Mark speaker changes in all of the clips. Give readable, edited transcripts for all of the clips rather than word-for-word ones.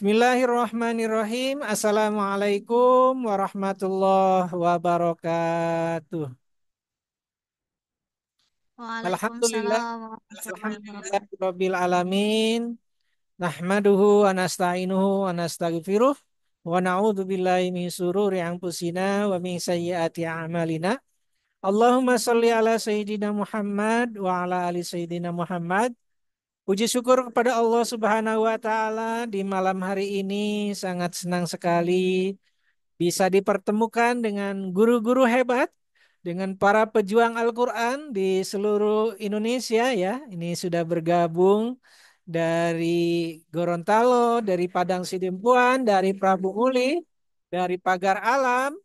Speaker 1: Bismillahirrahmanirrahim. Assalamualaikum warahmatullahi wabarakatuh. Alhamdulillah.
Speaker 2: Waalaikumsalam warahmatullahi
Speaker 1: Alhamdulillah.
Speaker 2: wabarakatuh.
Speaker 1: Rabbil alamin. Nahmaduhu wa nasta'inuhu wa nastaghfiruh. Wa na'udzu billahi min sururi anfusina wa min sayyiati a'malina. Allahumma shalli ala sayyidina Muhammad wa ala ali sayyidina Muhammad. Puji syukur kepada Allah Subhanahu wa taala di malam hari ini sangat senang sekali bisa dipertemukan dengan guru-guru hebat, dengan para pejuang Al-Quran di seluruh Indonesia ya. Ini sudah bergabung dari Gorontalo, dari Padang Sidempuan, dari Prabu Uli, dari Pagar Alam,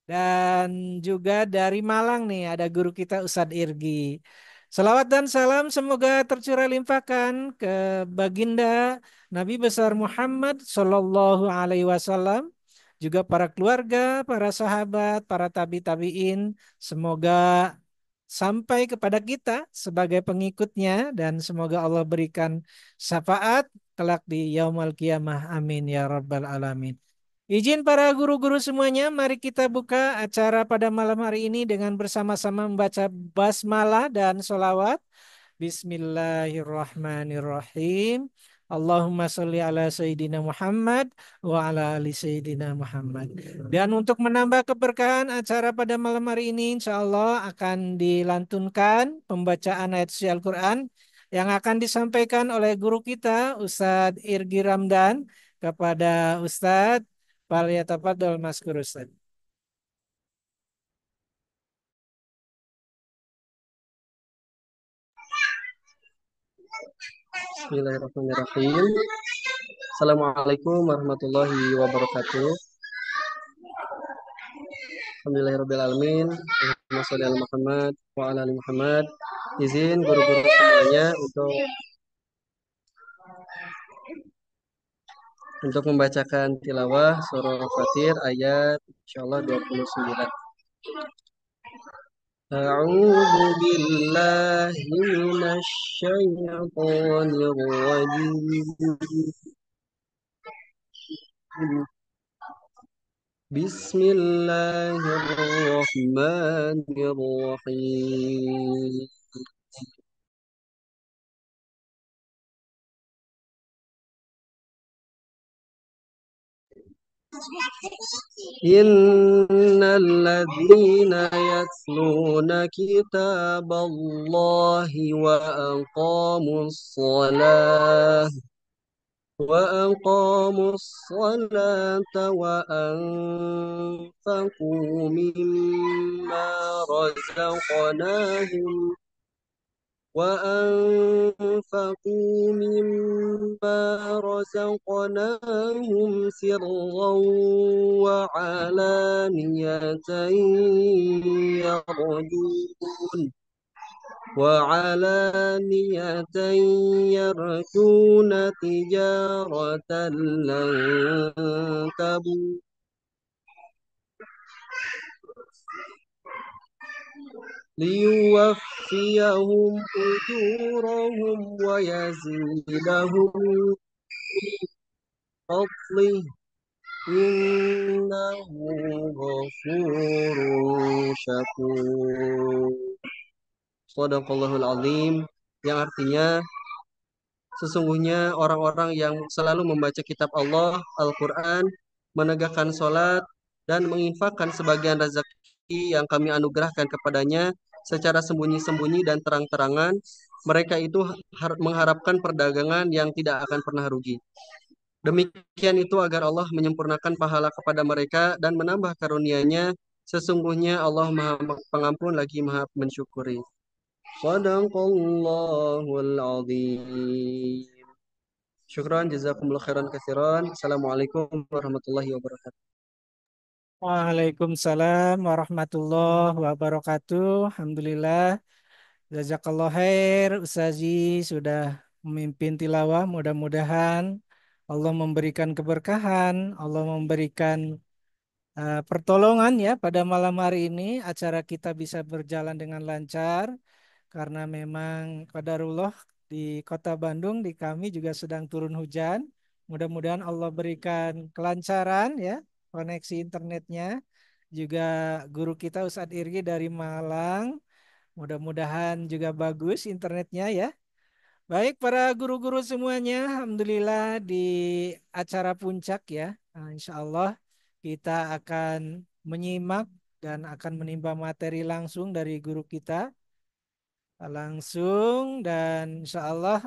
Speaker 1: dan juga dari Malang nih ada guru kita Ustadz Irgi. Salawat dan salam semoga tercurah limpahkan ke baginda Nabi besar Muhammad Sallallahu Alaihi Wasallam, juga para keluarga, para sahabat, para tabi-tabiin. Semoga sampai kepada kita sebagai pengikutnya dan semoga Allah berikan syafaat kelak di yaumul qiyamah. Amin ya rabbal alamin. Izin para guru-guru semuanya, mari kita buka acara pada malam hari ini dengan bersama-sama membaca basmalah dan sholawat. Bismillahirrahmanirrahim. Allahumma sholli ala Sayyidina Muhammad wa ala ali Sayyidina Muhammad. Dan untuk menambah keberkahan acara pada malam hari ini, insya Allah akan dilantunkan pembacaan ayat suci Al-Quran yang akan disampaikan oleh guru kita, Ustadz Irgi Ramdan, kepada Ustadz. Falyatafaddal Maskur Ustaz.
Speaker 3: Bismillahirrahmanirrahim. Assalamualaikum warahmatullahi wabarakatuh. Alhamdulillahirrabbilalamin. Allahumma sholli ala Muhammad wa ala ali Muhammad. Izin guru-guru semuanya untuk membacakan tilawah surah Fatir ayat insyaallah 29. A'udzu billahi minasy syaithanir rajim. Bismillahirrahmanirrahim. Innalladzina yatluna kitaballahi wa aqamus salata wa anfaqu mimma razaqnahum sirran wa alaniyatan yarjun وعلانية يرجون تجارة لن تبور ليوفيهم أجورهم ويزيدهم من فضله إنه غفور شكور. Shadaqallahul Azim, yang artinya sesungguhnya orang-orang yang selalu membaca kitab Allah, Al-Quran, menegakkan sholat, dan menginfakkan sebagian rezeki yang kami anugerahkan kepadanya secara sembunyi-sembunyi dan terang-terangan, mereka itu mengharapkan perdagangan yang tidak akan pernah rugi. Demikian itu agar Allah menyempurnakan pahala kepada mereka dan menambah karunia-Nya. Sesungguhnya Allah Maha Pengampun lagi Maha Mensyukuri. Sadaqallahul azim. Syukran jazakumullah khairan katsiran. Assalamualaikum warahmatullahi wabarakatuh.
Speaker 1: Waalaikumsalam warahmatullahi wabarakatuh. Alhamdulillah. Jazakallah khair Ustazi sudah memimpin tilawah. Mudah-mudahan Allah memberikan keberkahan, Allah memberikan pertolongan ya pada malam hari ini. Acara kita bisa berjalan dengan lancar karena memang qadarullah di Kota Bandung di kami juga sedang turun hujan. Mudah-mudahan Allah berikan kelancaran ya koneksi internetnya. Juga guru kita Ustadz Irgi dari Malang. Mudah-mudahan juga bagus internetnya ya. Baik para guru-guru semuanya, Alhamdulillah di acara puncak ya. Nah, insya Allah kita akan menyimak dan akan menimba materi langsung dari guru kita langsung dan insya Allah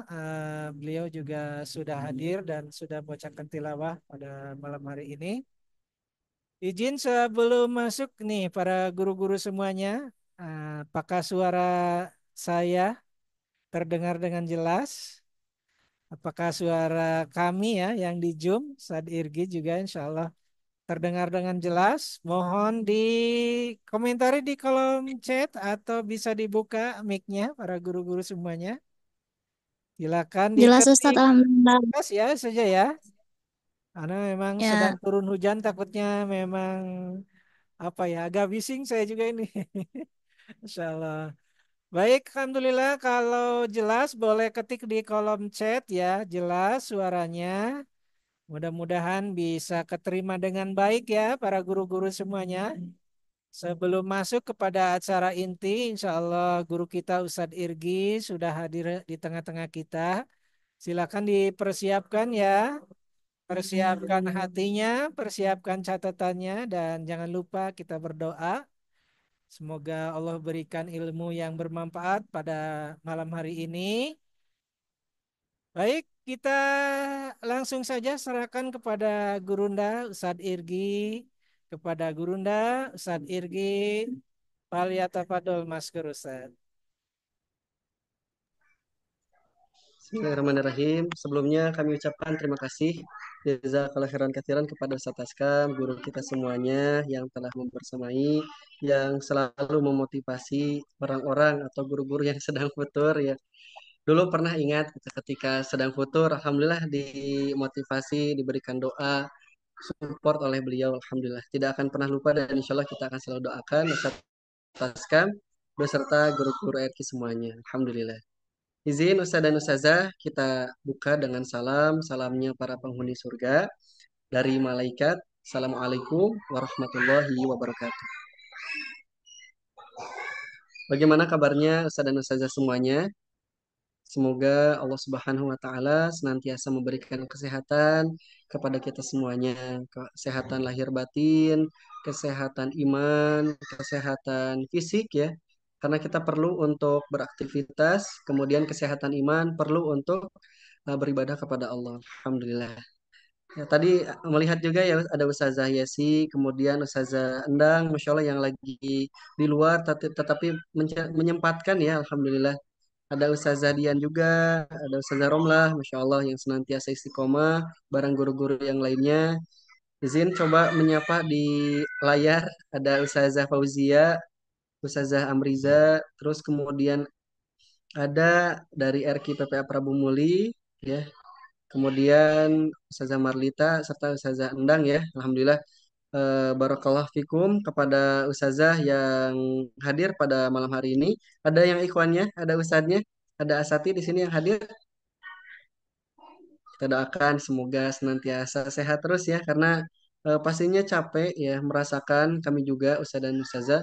Speaker 1: beliau juga sudah hadir dan sudah bacakan tilawah pada malam hari ini. Izin sebelum masuk nih para guru-guru semuanya, apakah suara saya terdengar dengan jelas? Apakah suara kami ya yang di Zoom, Sad Irgi juga insya Allah terdengar dengan jelas? Mohon dikomentari di kolom chat atau bisa dibuka mic-nya para guru-guru semuanya. Silakan
Speaker 2: Jelas Ustadz,
Speaker 1: diketik
Speaker 2: Alhamdulillah.
Speaker 1: pas ya saja ya. Karena memang sedang
Speaker 2: Ya,
Speaker 1: turun hujan takutnya memang apa ya agak bising saya juga ini. Insya Allah. Baik, Alhamdulillah kalau jelas boleh ketik di kolom chat ya, jelas suaranya. Mudah-mudahan bisa keterima dengan baik ya para guru-guru semuanya. Sebelum masuk kepada acara inti, insya Allah guru kita Ustadz Irgi sudah hadir di tengah-tengah kita. Silakan dipersiapkan ya, persiapkan hatinya, persiapkan catatannya, dan jangan lupa kita berdoa. Semoga Allah berikan ilmu yang bermanfaat pada malam hari ini. Baik, kita langsung saja serahkan kepada Gurunda Ustadz Irgi. Kepada Gurunda Ustadz Irgi, Falyatafadol Masker Ustadz.
Speaker 3: Bismillahirrahmanirrahim. Sebelumnya kami ucapkan terima kasih jazakallahu khairan katsiran kepada Ustaz Askam, guru kita semuanya yang telah membersamai, yang selalu memotivasi orang-orang atau guru-guru yang sedang futur ya. Dulu pernah ingat ketika sedang futur, alhamdulillah dimotivasi, diberikan doa, support oleh beliau, alhamdulillah. Tidak akan pernah lupa dan insya Allah kita akan selalu doakan Ustaz Askam beserta guru-guru RQ semuanya. Alhamdulillah. Izin Ustaz dan Ustazah, kita buka dengan salam, salamnya para penghuni surga dari malaikat. Assalamualaikum warahmatullahi wabarakatuh. Bagaimana kabarnya Ustaz dan Ustazah semuanya? Semoga Allah Subhanahu wa taala senantiasa memberikan kesehatan kepada kita semuanya, kesehatan lahir batin, kesehatan iman, kesehatan fisik ya. Karena kita perlu untuk beraktivitas, kemudian kesehatan iman perlu untuk beribadah kepada Allah. Alhamdulillah. Ya, tadi melihat juga ya ada Ustazah Yesi, kemudian Ustazah Endang, Masya Allah yang lagi di luar tetapi menyempatkan ya, Alhamdulillah. Ada Ustazah Dian juga, ada Ustazah Romlah, Masya Allah yang senantiasa istiqomah, bareng guru-guru yang lainnya. Izin coba menyapa di layar, ada Ustazah Fauzia, Ustazah Amriza, terus kemudian ada dari RQ PPA Prabu Muli, ya, kemudian Ustazah Marlita, serta Ustazah Endang ya, Alhamdulillah. Barakallah fikum kepada Ustazah yang hadir pada malam hari ini. Ada yang ikhwannya, ada ustadznya, ada asati di sini yang hadir. Kita doakan semoga senantiasa sehat terus ya karena pastinya capek ya merasakan kami juga Ustaz dan Ustazah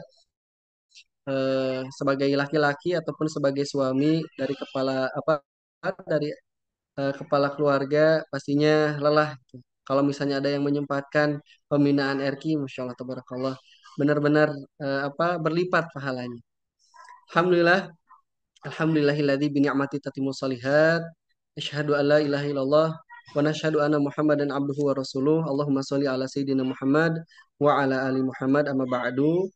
Speaker 3: sebagai laki-laki ataupun sebagai suami dari kepala apa dari kepala keluarga pastinya lelah gitu. Kalau misalnya ada yang menyempatkan pembinaan RQ, Masya Allah, Tabarakallah, benar-benar berlipat pahalanya. Alhamdulillah, Alhamdulillahilladzi bi ni'mati tatimmus shalihat. Asyhadu an la ilaha illallah wa nashhadu anna Muhammadan abduhu wa rasuluh. Allahumma sholli ala sayyidina Muhammad wa ala ali Muhammad amma ba'du.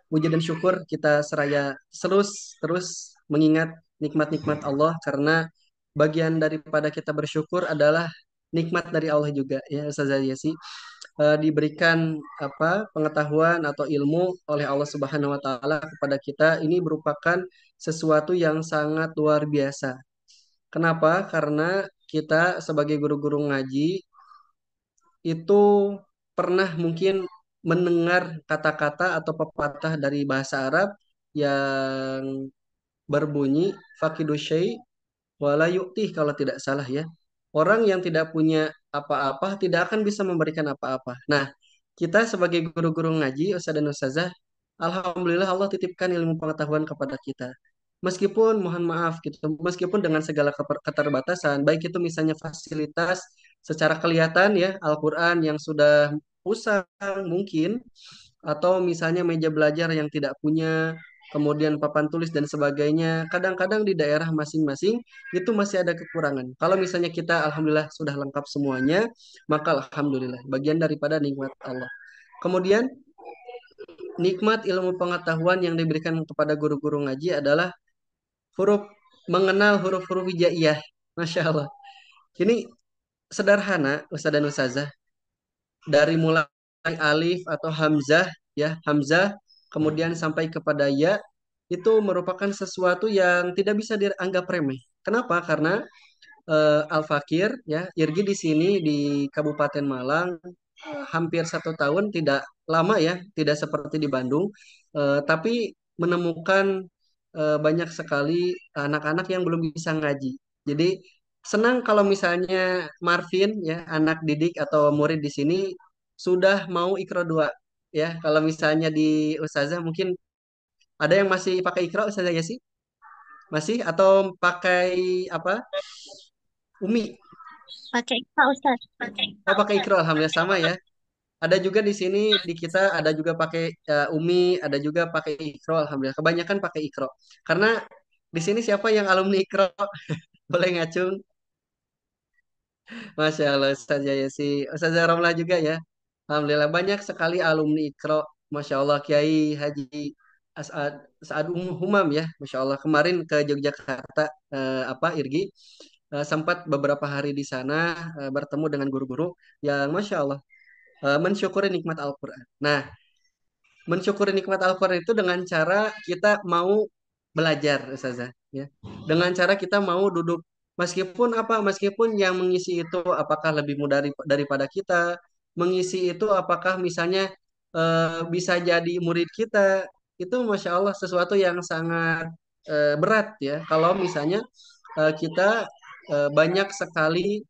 Speaker 3: Puji dan syukur kita seraya terus terus mengingat nikmat-nikmat Allah karena bagian daripada kita bersyukur adalah nikmat dari Allah juga ya Ustazah Yasi. Diberikan pengetahuan atau ilmu oleh Allah Subhanahu wa taala kepada kita ini merupakan sesuatu yang sangat luar biasa. Kenapa? Karena kita sebagai guru-guru ngaji itu pernah mungkin mendengar kata-kata atau pepatah dari bahasa Arab yang berbunyi fakidu syai' wala yu'tih kalau tidak salah ya. Orang yang tidak punya apa-apa tidak akan bisa memberikan apa-apa. Nah, kita sebagai guru-guru ngaji, ustadz dan ustazah, alhamdulillah Allah titipkan ilmu pengetahuan kepada kita. Meskipun mohon maaf gitu, meskipun dengan segala keterbatasan, baik itu misalnya fasilitas secara kelihatan ya, Al-Qur'an yang sudah usang mungkin, atau misalnya meja belajar yang tidak punya, kemudian papan tulis dan sebagainya. Kadang-kadang di daerah masing-masing itu masih ada kekurangan. Kalau misalnya kita alhamdulillah sudah lengkap semuanya, maka alhamdulillah bagian daripada nikmat Allah. Kemudian nikmat ilmu pengetahuan yang diberikan kepada guru-guru ngaji adalah huruf mengenal huruf-huruf hijaiyah. Masya Allah. Ini sederhana Ustaz dan Ustazah, dari mulai alif atau hamzah ya, hamzah kemudian sampai kepada ya, itu merupakan sesuatu yang tidak bisa dianggap remeh. Kenapa? Karena Al-Fakir ya, Irgi di sini di Kabupaten Malang hampir 1 tahun, tidak lama ya, tidak seperti di Bandung, tapi menemukan banyak sekali anak-anak yang belum bisa ngaji. Jadi senang kalau misalnya Marvin ya, anak didik atau murid di sini sudah mau Iqra 2 ya. Kalau misalnya di Ustazah mungkin ada yang masih pakai Iqra, Ustazah ya sih? Masih atau pakai apa? Umi?
Speaker 2: Pakai Pak Ustaz.
Speaker 3: Oh, pakai Iqra, alhamdulillah sama ya. Ada juga di sini di kita ada juga pakai Umi, ada juga pakai Iqra, alhamdulillah. Kebanyakan pakai Iqra. Karena di sini siapa yang alumni Iqra? Boleh ngacung? Masya Allah, Ustaz Yayasi. Ustaz Ramlah juga ya. Alhamdulillah banyak sekali alumni Iqra. Masya Allah, Kiai Haji As'ad, Sa'ad Humam ya. Masya Allah, kemarin ke Yogyakarta, Irgi. Sempat beberapa hari di sana bertemu dengan guru-guru yang Masya Allah mensyukuri nikmat Al-Quran. Nah, mensyukuri nikmat Al-Quran itu dengan cara kita mau belajar, Ustazah. Ya. Dengan cara kita mau duduk. Meskipun yang mengisi itu apakah lebih mudah daripada kita, mengisi itu apakah misalnya bisa jadi murid kita, itu Masya Allah sesuatu yang sangat berat ya. Kalau misalnya kita banyak sekali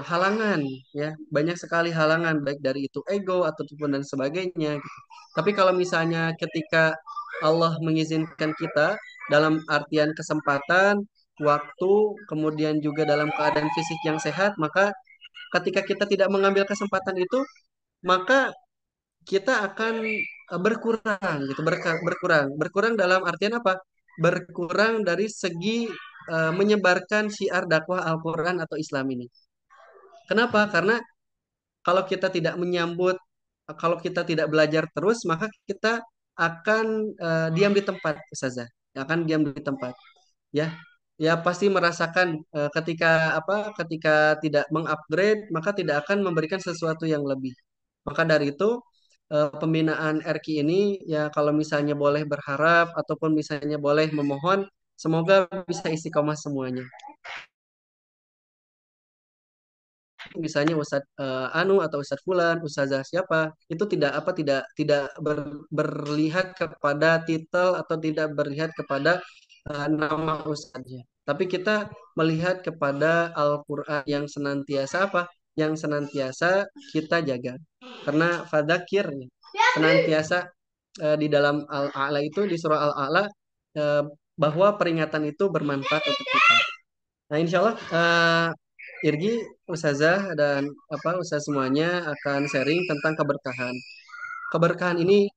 Speaker 3: halangan ya, banyak sekali halangan baik dari itu ego ataupun dan sebagainya gitu. Tapi kalau misalnya ketika Allah mengizinkan kita dalam artian kesempatan, waktu, kemudian juga dalam keadaan fisik yang sehat, maka ketika kita tidak mengambil kesempatan itu, maka kita akan berkurang gitu, berkurang dalam artian apa? Berkurang dari segi menyebarkan syiar dakwah Al-Quran atau Islam ini. Kenapa? Karena kalau kita tidak menyambut, kalau kita tidak belajar terus, maka kita akan diam di tempat, Ustazah. Akan diam di tempat, ya. Ya pasti merasakan ketika tidak mengupgrade, maka tidak akan memberikan sesuatu yang lebih. Maka dari itu pembinaan RQ ini ya kalau misalnya boleh berharap ataupun misalnya boleh memohon, semoga bisa istiqomah semuanya. Misalnya Ustadz Anu atau Ustadz Fulan, Ustazah siapa, itu tidak berlihat kepada titel atau tidak berlihat kepada nama Ustadznya. Tapi kita melihat kepada Al-Qur'an yang senantiasa apa? Yang senantiasa kita jaga. Karena fadzakir senantiasa di dalam Al-A'la itu, di surah Al-A'la bahwa peringatan itu bermanfaat untuk kita. Nah, insya Allah Irgi, Ustazah dan Ustaz semuanya akan sharing tentang keberkahan. Keberkahan ini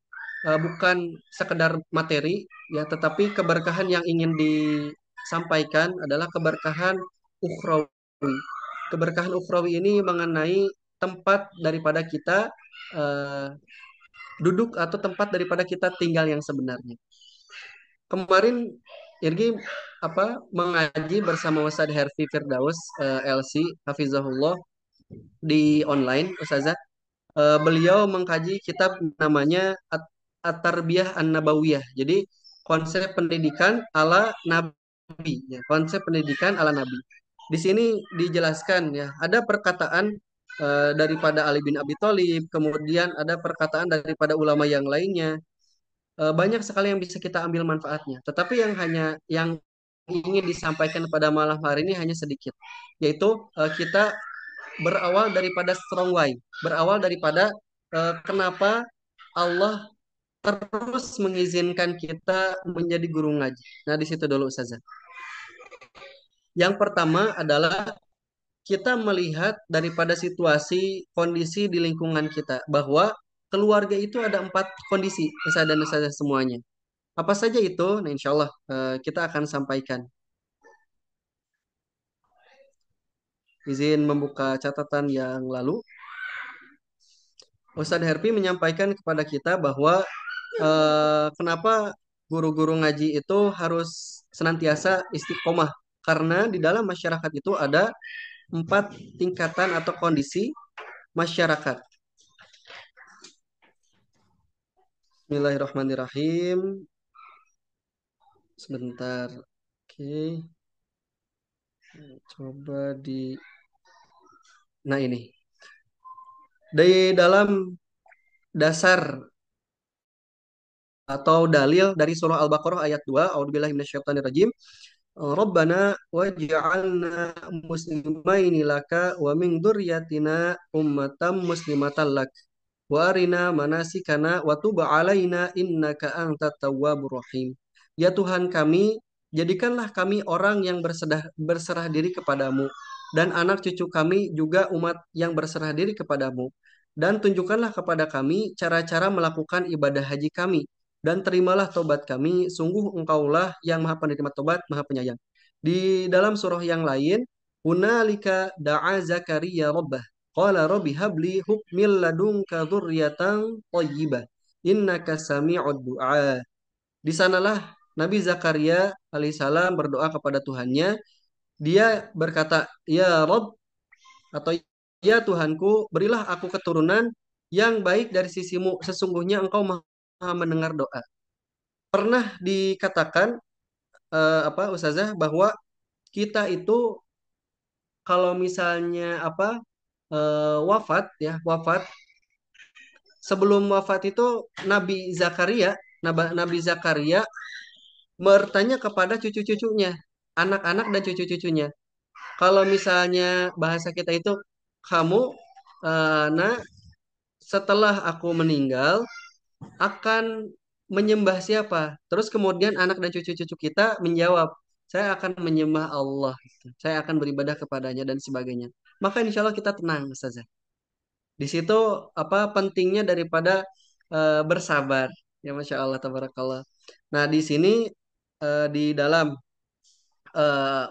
Speaker 3: bukan sekedar materi ya, tetapi keberkahan yang ingin disampaikan adalah keberkahan ukhrawi. Keberkahan ukhrawi ini mengenai tempat daripada kita eh, duduk atau tempat daripada kita tinggal yang sebenarnya. Kemarin Irgi mengaji bersama Ustadz Herfi Firdaus LC Hafizahullah di online Ustazah. Beliau mengkaji kitab namanya At-Tarbiyah An-Nabawiyah. Jadi konsep pendidikan ala Nabi ya, konsep pendidikan ala Nabi. Di sini dijelaskan ya, ada perkataan daripada Ali bin Abi Thalib, kemudian ada perkataan daripada ulama yang lainnya. Banyak sekali yang bisa kita ambil manfaatnya. Tetapi yang ingin disampaikan pada malam hari ini hanya sedikit, yaitu kita berawal daripada strong why, berawal daripada kenapa Allah terus mengizinkan kita menjadi guru ngaji. Nah, di situ dulu Ustazah. Yang pertama adalah kita melihat daripada situasi kondisi di lingkungan kita bahwa keluarga itu ada 4 kondisi, Ustazah dan Ustazah semuanya. Apa saja itu? Nah, insya Allah kita akan sampaikan. Izin membuka catatan yang lalu. Ustadz Herpi menyampaikan kepada kita bahwa kenapa guru-guru ngaji itu harus senantiasa istiqomah. Karena di dalam masyarakat itu ada 4 tingkatan atau kondisi masyarakat. Bismillahirrahmanirrahim. Sebentar. Oke. Coba di... Nah ini. Di dalam dasar atau dalil dari surah Al-Baqarah ayat 2, A'udzubillahi minasyaitonirrajim. Rabbana waj'alna muslimaini laka wa min dzurriyyatina ummatan muslimatan lak wa arina manasikana wa tub alaina innaka antat tawwabur rahim. Ya Tuhan kami, jadikanlah kami orang yang berserah diri kepadamu dan anak cucu kami juga umat yang berserah diri kepadamu. Dan tunjukkanlah kepada kami cara-cara melakukan ibadah haji kami dan terimalah tobat kami, sungguh engkaulah yang maha penerima tobat, maha penyayang. Di dalam surah yang lain, Hunalika da'a Zakaria rabbah. Qala rabbi habli hukmil ladunka dzurriyyatan thayyibah. Innaka sami'ud du'a. Di sanalah Nabi Zakaria alaihissalam berdoa kepada Tuhannya. Dia berkata, Ya Rabb, atau Ya Tuhanku, berilah aku keturunan yang baik dari sisimu. Sesungguhnya engkau maha mendengar doa. Pernah dikatakan apa Ustazah bahwa kita itu kalau misalnya wafat ya wafat, sebelum wafat itu Nabi Zakaria bertanya kepada cucu-cucunya, anak-anak dan cucu-cucunya, kalau misalnya bahasa kita itu kamu nah setelah aku meninggal akan menyembah siapa? Terus kemudian anak dan cucu-cucu kita menjawab, saya akan menyembah Allah, saya akan beribadah kepadanya dan sebagainya. Maka insya Allah kita tenang, Ustazah. Di situ apa pentingnya daripada bersabar. Ya Masya Allah, tabarakallah. Nah di sini di dalam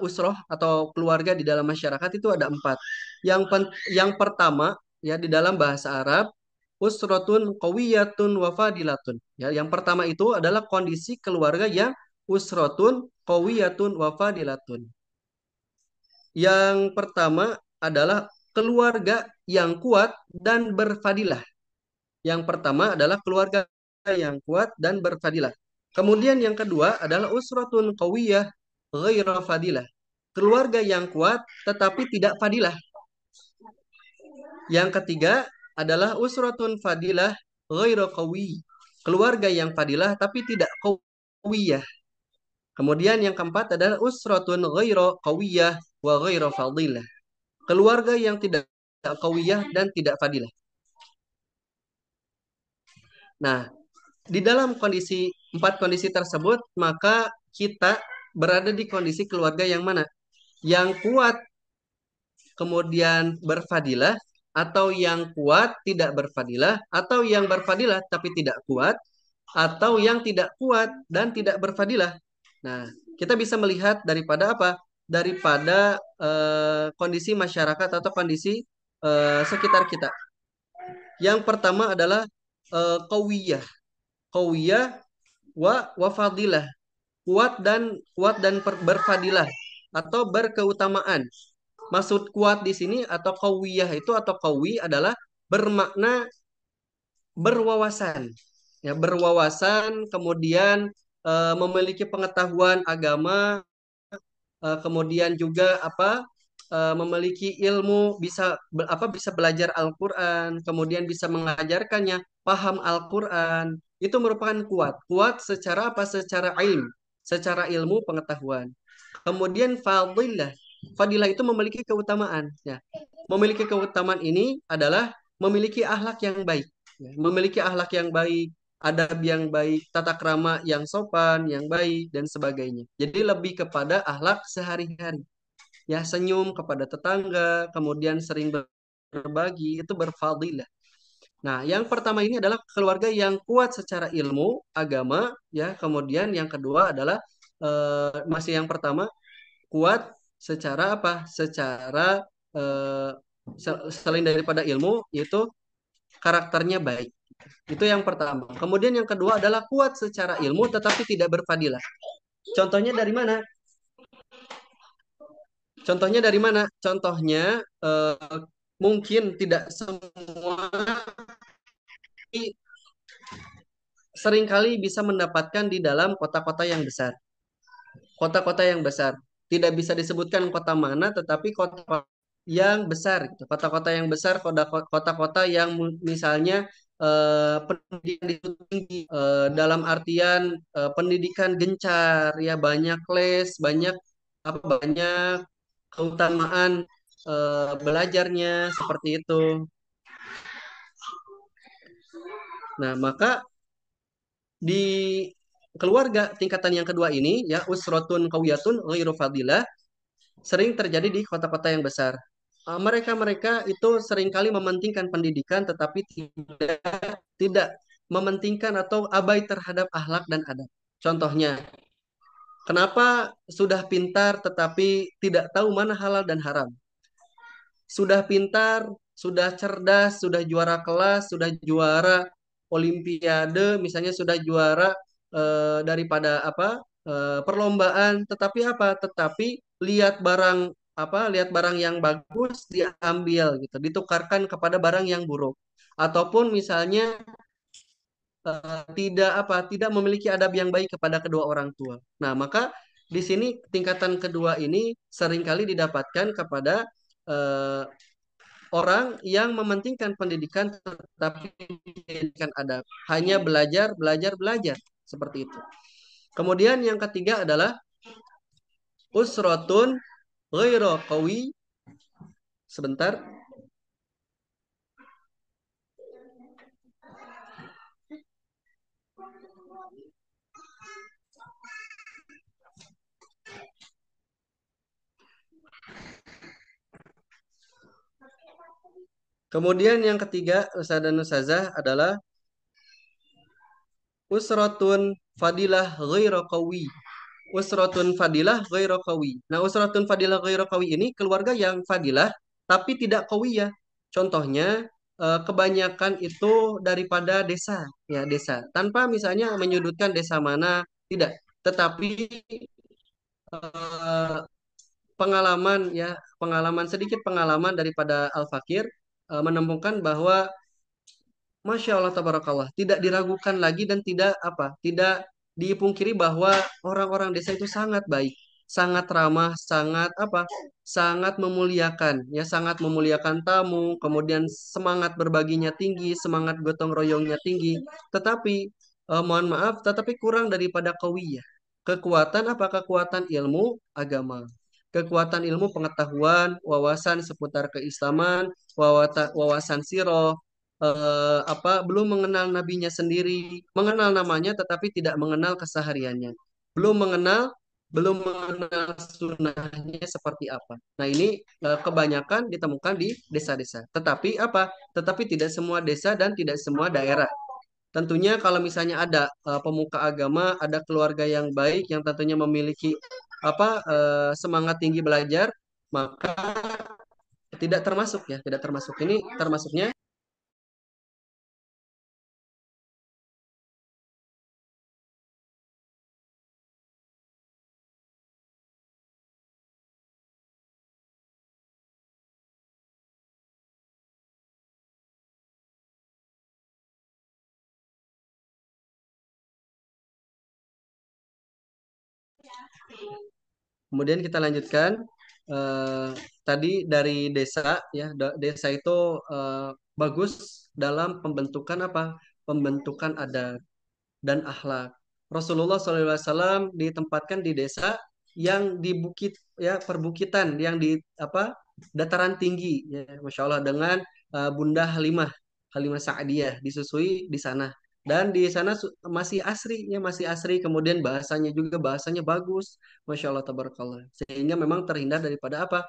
Speaker 3: usroh atau keluarga di dalam masyarakat itu ada 4. Yang pertama ya di dalam bahasa Arab usrotun qawiyatun wa fadilatun. Ya, yang pertama itu adalah kondisi keluarga yang usrotun qawiyatun wa fadilatun. Yang pertama adalah keluarga yang kuat dan berfadilah. Yang pertama adalah keluarga yang kuat dan berfadilah. Kemudian yang kedua adalah usratun qawiyah ghaira fadilah. Keluarga yang kuat tetapi tidak fadilah. Yang ketiga adalah usratun fadilah ghaira qawi. Keluarga yang fadilah tapi tidak qawiyah. Kemudian yang keempat adalah usratun ghaira qawiyah wa ghaira fadilah. Keluarga yang tidak qawiyah dan tidak fadilah. Nah, di dalam 4 kondisi tersebut, maka kita berada di kondisi keluarga yang mana? Yang kuat kemudian berfadilah, atau yang kuat tidak berfadilah, atau yang berfadilah tapi tidak kuat, atau yang tidak kuat dan tidak berfadilah. Nah, kita bisa melihat daripada apa? Daripada kondisi masyarakat atau kondisi sekitar kita. Yang pertama adalah qawiyah. Qawiyah wa fadilah. Kuat dan berfadilah atau berkeutamaan. Maksud kuat di sini atau qawiyah itu atau qawi adalah bermakna berwawasan. Ya, berwawasan kemudian memiliki pengetahuan agama, kemudian juga memiliki ilmu, bisa belajar Al-Qur'an, kemudian bisa mengajarkannya, paham Al-Qur'an. Itu merupakan kuat. Kuat secara apa? Secara ilmu pengetahuan. Kemudian fadilah. Fadilah itu memiliki keutamaan. Ya. Memiliki keutamaan ini adalah memiliki akhlak yang baik. Ya. Memiliki akhlak yang baik, adab yang baik, tata krama yang sopan, yang baik, dan sebagainya. Jadi lebih kepada akhlak sehari-hari. Ya, senyum kepada tetangga, kemudian sering berbagi, itu berfadilah. Nah, yang pertama ini adalah keluarga yang kuat secara ilmu, agama, ya. Kemudian yang kedua adalah masih yang pertama kuat secara apa? Secara eh, selain daripada ilmu, yaitu karakternya baik. Itu yang pertama. Kemudian yang kedua adalah kuat secara ilmu tetapi tidak berfadilah. Contohnya dari mana? Contohnya dari mana? Contohnya mungkin tidak semua seringkali bisa mendapatkan di dalam kota-kota yang besar. Kota-kota yang besar. Tidak bisa disebutkan kota mana, tetapi kota yang besar. Gitu. Kota-kota yang besar, kota-kota yang misalnya pendidikan itu tinggi, dalam artian pendidikan gencar, ya banyak les, banyak apa banyak keutamaan belajarnya seperti itu. Nah, maka di keluarga tingkatan yang kedua ini ya usrotun kawiyatun ghairu fadilah sering terjadi di kota-kota yang besar. Mereka-mereka itu seringkali mementingkan pendidikan tetapi tidak mementingkan atau abai terhadap akhlak dan adab. Contohnya, kenapa sudah pintar tetapi tidak tahu mana halal dan haram? Sudah pintar, sudah cerdas, sudah juara kelas, sudah juara olimpiade, misalnya sudah juara daripada apa perlombaan, tetapi apa? Tetapi lihat barang lihat barang yang bagus diambil gitu, ditukarkan kepada barang yang buruk. Ataupun misalnya tidak memiliki adab yang baik kepada kedua orang tua. Nah, maka di sini tingkatan kedua ini seringkali didapatkan kepada eh, orang yang mementingkan pendidikan tetapi pendidikan adab. Hanya belajar, belajar, belajar. Seperti itu. Kemudian yang ketiga adalah usrotun ghairu qawi. Sebentar. Kemudian yang ketiga, Ustaz dan Ustazah adalah usratun fadilah ghairu qawi. Usratun fadilah ghairu qawi. Nah, usratun fadilah ghairu qawi ini keluarga yang fadilah tapi tidak qawiyah. Contohnya kebanyakan itu daripada desa, ya desa. Tanpa misalnya menyudutkan desa mana, tidak. Tetapi eh, pengalaman ya, sedikit pengalaman daripada Al-Fakir menemukan bahwa Masya Allah tabarakallah, tidak diragukan lagi dan tidak dipungkiri bahwa orang-orang desa itu sangat baik, sangat ramah, sangat memuliakan, ya sangat memuliakan tamu, kemudian semangat berbaginya tinggi, semangat gotong royongnya tinggi. Tetapi mohon maaf, tetapi kurang daripada kawiyah. Kekuatan apa? Kekuatan ilmu agama. Kekuatan ilmu pengetahuan, wawasan seputar keislaman, wawasan sirah, belum mengenal nabinya sendiri, mengenal namanya tetapi tidak mengenal kesehariannya, belum mengenal belum mengenal sunnahnya seperti apa. Nah ini kebanyakan ditemukan di desa-desa. Tetapi apa? Tetapi tidak semua desa dan tidak semua daerah. Tentunya kalau misalnya ada pemuka agama, ada keluarga yang baik yang tentunya memiliki semangat tinggi belajar, maka tidak termasuk ya, tidak termasuk. Ini termasuknya kemudian kita lanjutkan tadi dari desa ya desa itu bagus dalam pembentukan pembentukan adat dan akhlak. Rasulullah SAW ditempatkan di desa yang di bukit ya perbukitan yang di apa dataran tinggi ya Masya Allah dengan Bunda Halimah Sa'diyah disusui di sana dan di sana masih asri ya masih asri kemudian bahasanya juga bahasanya bagus Masya Allah tabarakallah sehingga memang terhindar daripada apa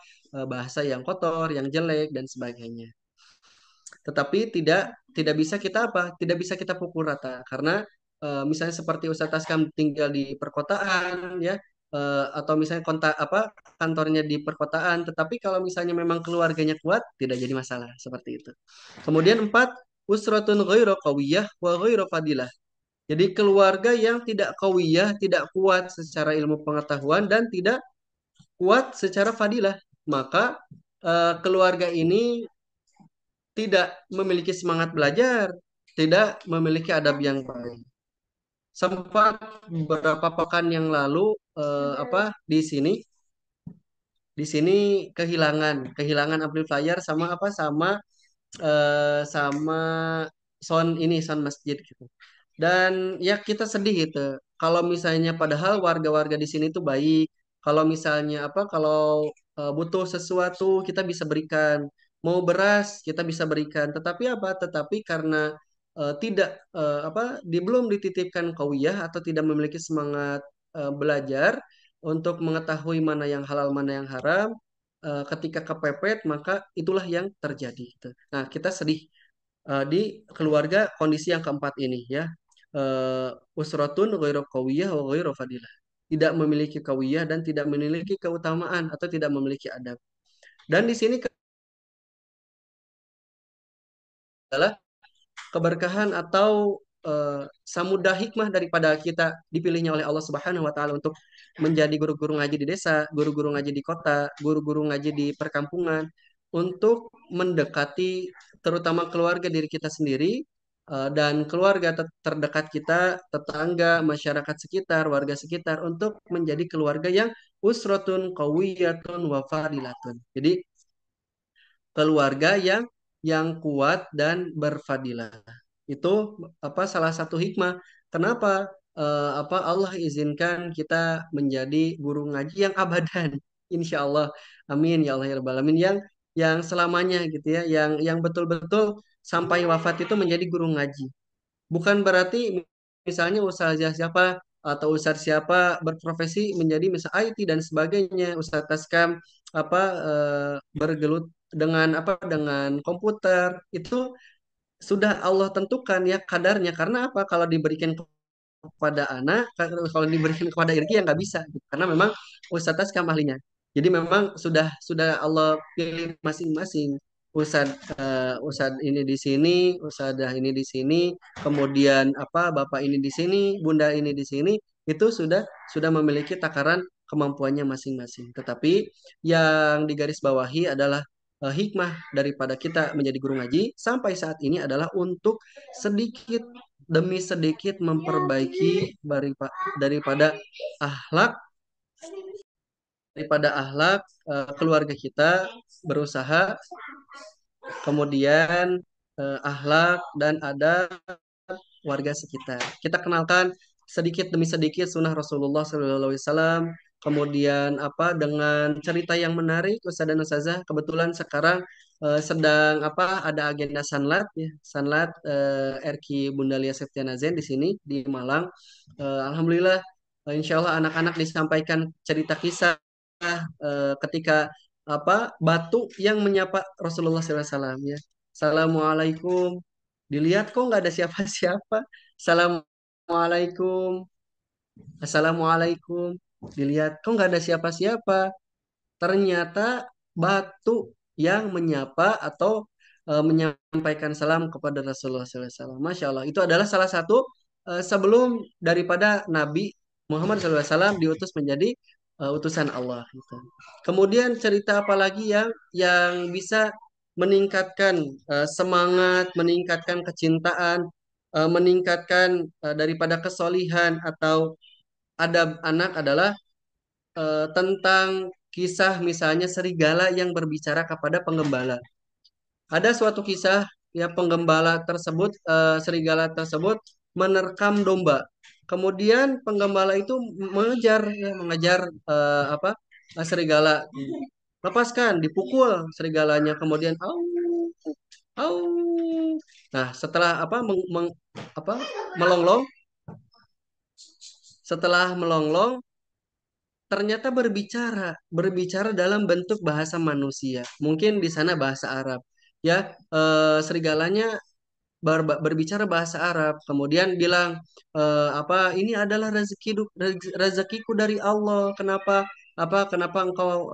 Speaker 3: bahasa yang kotor yang jelek dan sebagainya tetapi tidak bisa kita apa? Tidak bisa kita pukul rata karena misalnya seperti Ustadz Taskam tinggal di perkotaan ya atau misalnya kontak apa kantornya di perkotaan, tetapi kalau misalnya memang keluarganya kuat tidak jadi masalah seperti itu. Kemudian empat, usratun ghairu qawiyah wa ghairu fadilah. Jadi keluarga yang tidak qawiyah, tidak kuat secara ilmu pengetahuan dan tidak kuat secara fadilah. Maka keluarga ini tidak memiliki semangat belajar, tidak memiliki adab yang baik. Sempat beberapa pekan yang lalu apa di sini kehilangan amplifier sama apa sama sound masjid gitu. Dan ya kita sedih gitu. Kalau misalnya padahal warga-warga di sini tuh baik. Kalau misalnya apa kalau butuh sesuatu kita bisa berikan. Mau beras kita bisa berikan. Tetapi apa? Tetapi karena tidak belum dititipkan kawiyah atau tidak memiliki semangat belajar untuk mengetahui mana yang halal mana yang haram ketika kepepet maka itulah yang terjadi gitu. Nah, kita sedih di keluarga kondisi yang keempat ini ya. Usratun ghairu qawiyah wa ghairu fadilah. Tidak memiliki kawiyah dan tidak memiliki keutamaan atau tidak memiliki adab. Dan di sini adalah keberkahan atau samudra hikmah daripada kita dipilihnya oleh Allah Subhanahu wa taala untuk menjadi guru-guru ngaji di desa, guru-guru ngaji di kota, guru-guru ngaji di perkampungan untuk mendekati terutama keluarga diri kita sendiri dan keluarga terdekat kita, tetangga, masyarakat sekitar, warga sekitar untuk menjadi keluarga yang usratun qawiyatun wa fadilatun. Jadi keluarga yang kuat dan berfadilah. Itu apa salah satu hikmah kenapa apa Allah izinkan kita menjadi guru ngaji yang abadan. Insya Allah. Amin ya Allah ya Rabbal Alamin yang selamanya gitu ya, yang betul-betul sampai wafat itu menjadi guru ngaji. Bukan berarti misalnya ustazah siapa atau ustaz siapa berprofesi menjadi misal IT dan sebagainya, ustaz taskam apa bergelut dengan apa dengan komputer itu sudah Allah tentukan ya kadarnya karena apa kalau diberikan kepada anak kalau diberikan kepada Irki ya nggak bisa gitu. Karena memang Ustadz Taskam ahlinya jadi memang sudah Allah pilih masing-masing Ustadz ini di sini Ustadzah ini di sini kemudian apa Bapak ini di sini Bunda ini di sini itu sudah memiliki takaran kemampuannya masing-masing tetapi yang digarisbawahi adalah hikmah daripada kita menjadi guru ngaji sampai saat ini adalah untuk sedikit demi sedikit memperbaiki daripada akhlak keluarga kita berusaha kemudian akhlak dan ada warga sekitar. Kita kenalkan sedikit demi sedikit sunnah Rasulullah SAW. Kemudian apa dengan cerita yang menarik Ustaz dan Ustazah kebetulan sekarang sedang apa ada agenda sanlat ya sanlat RQ Bunda Lia Septiana Zen di sini di Malang. Alhamdulillah insya Allah anak-anak disampaikan cerita kisah ketika apa batu yang menyapa Rasulullah SAW ya. Assalamualaikum. Dilihat kok nggak ada siapa-siapa. Assalamualaikum. Assalamualaikum. Dilihat kok nggak ada siapa-siapa. Ternyata batu yang menyapa atau menyampaikan salam kepada Rasulullah SAW. Masya Allah. Itu adalah salah satu sebelum daripada Nabi Muhammad SAW diutus menjadi utusan Allah. Gitu. Kemudian cerita apa lagi yang bisa meningkatkan semangat, meningkatkan kecintaan, meningkatkan daripada kesolihan atau adab anak adalah tentang kisah misalnya serigala yang berbicara kepada penggembala. Ada suatu kisah ya penggembala tersebut serigala tersebut menerkam domba. Kemudian penggembala itu mengejar, ya, mengejar apa serigala. Lepaskan, dipukul serigalanya. Kemudian, au, au. Nah, setelah apa melonglong, setelah melonglong, ternyata berbicara dalam bentuk bahasa manusia. Mungkin di sana bahasa Arab. Ya, serigalanya berbicara bahasa Arab, kemudian bilang apa ini adalah rezekiku dari Allah. Kenapa engkau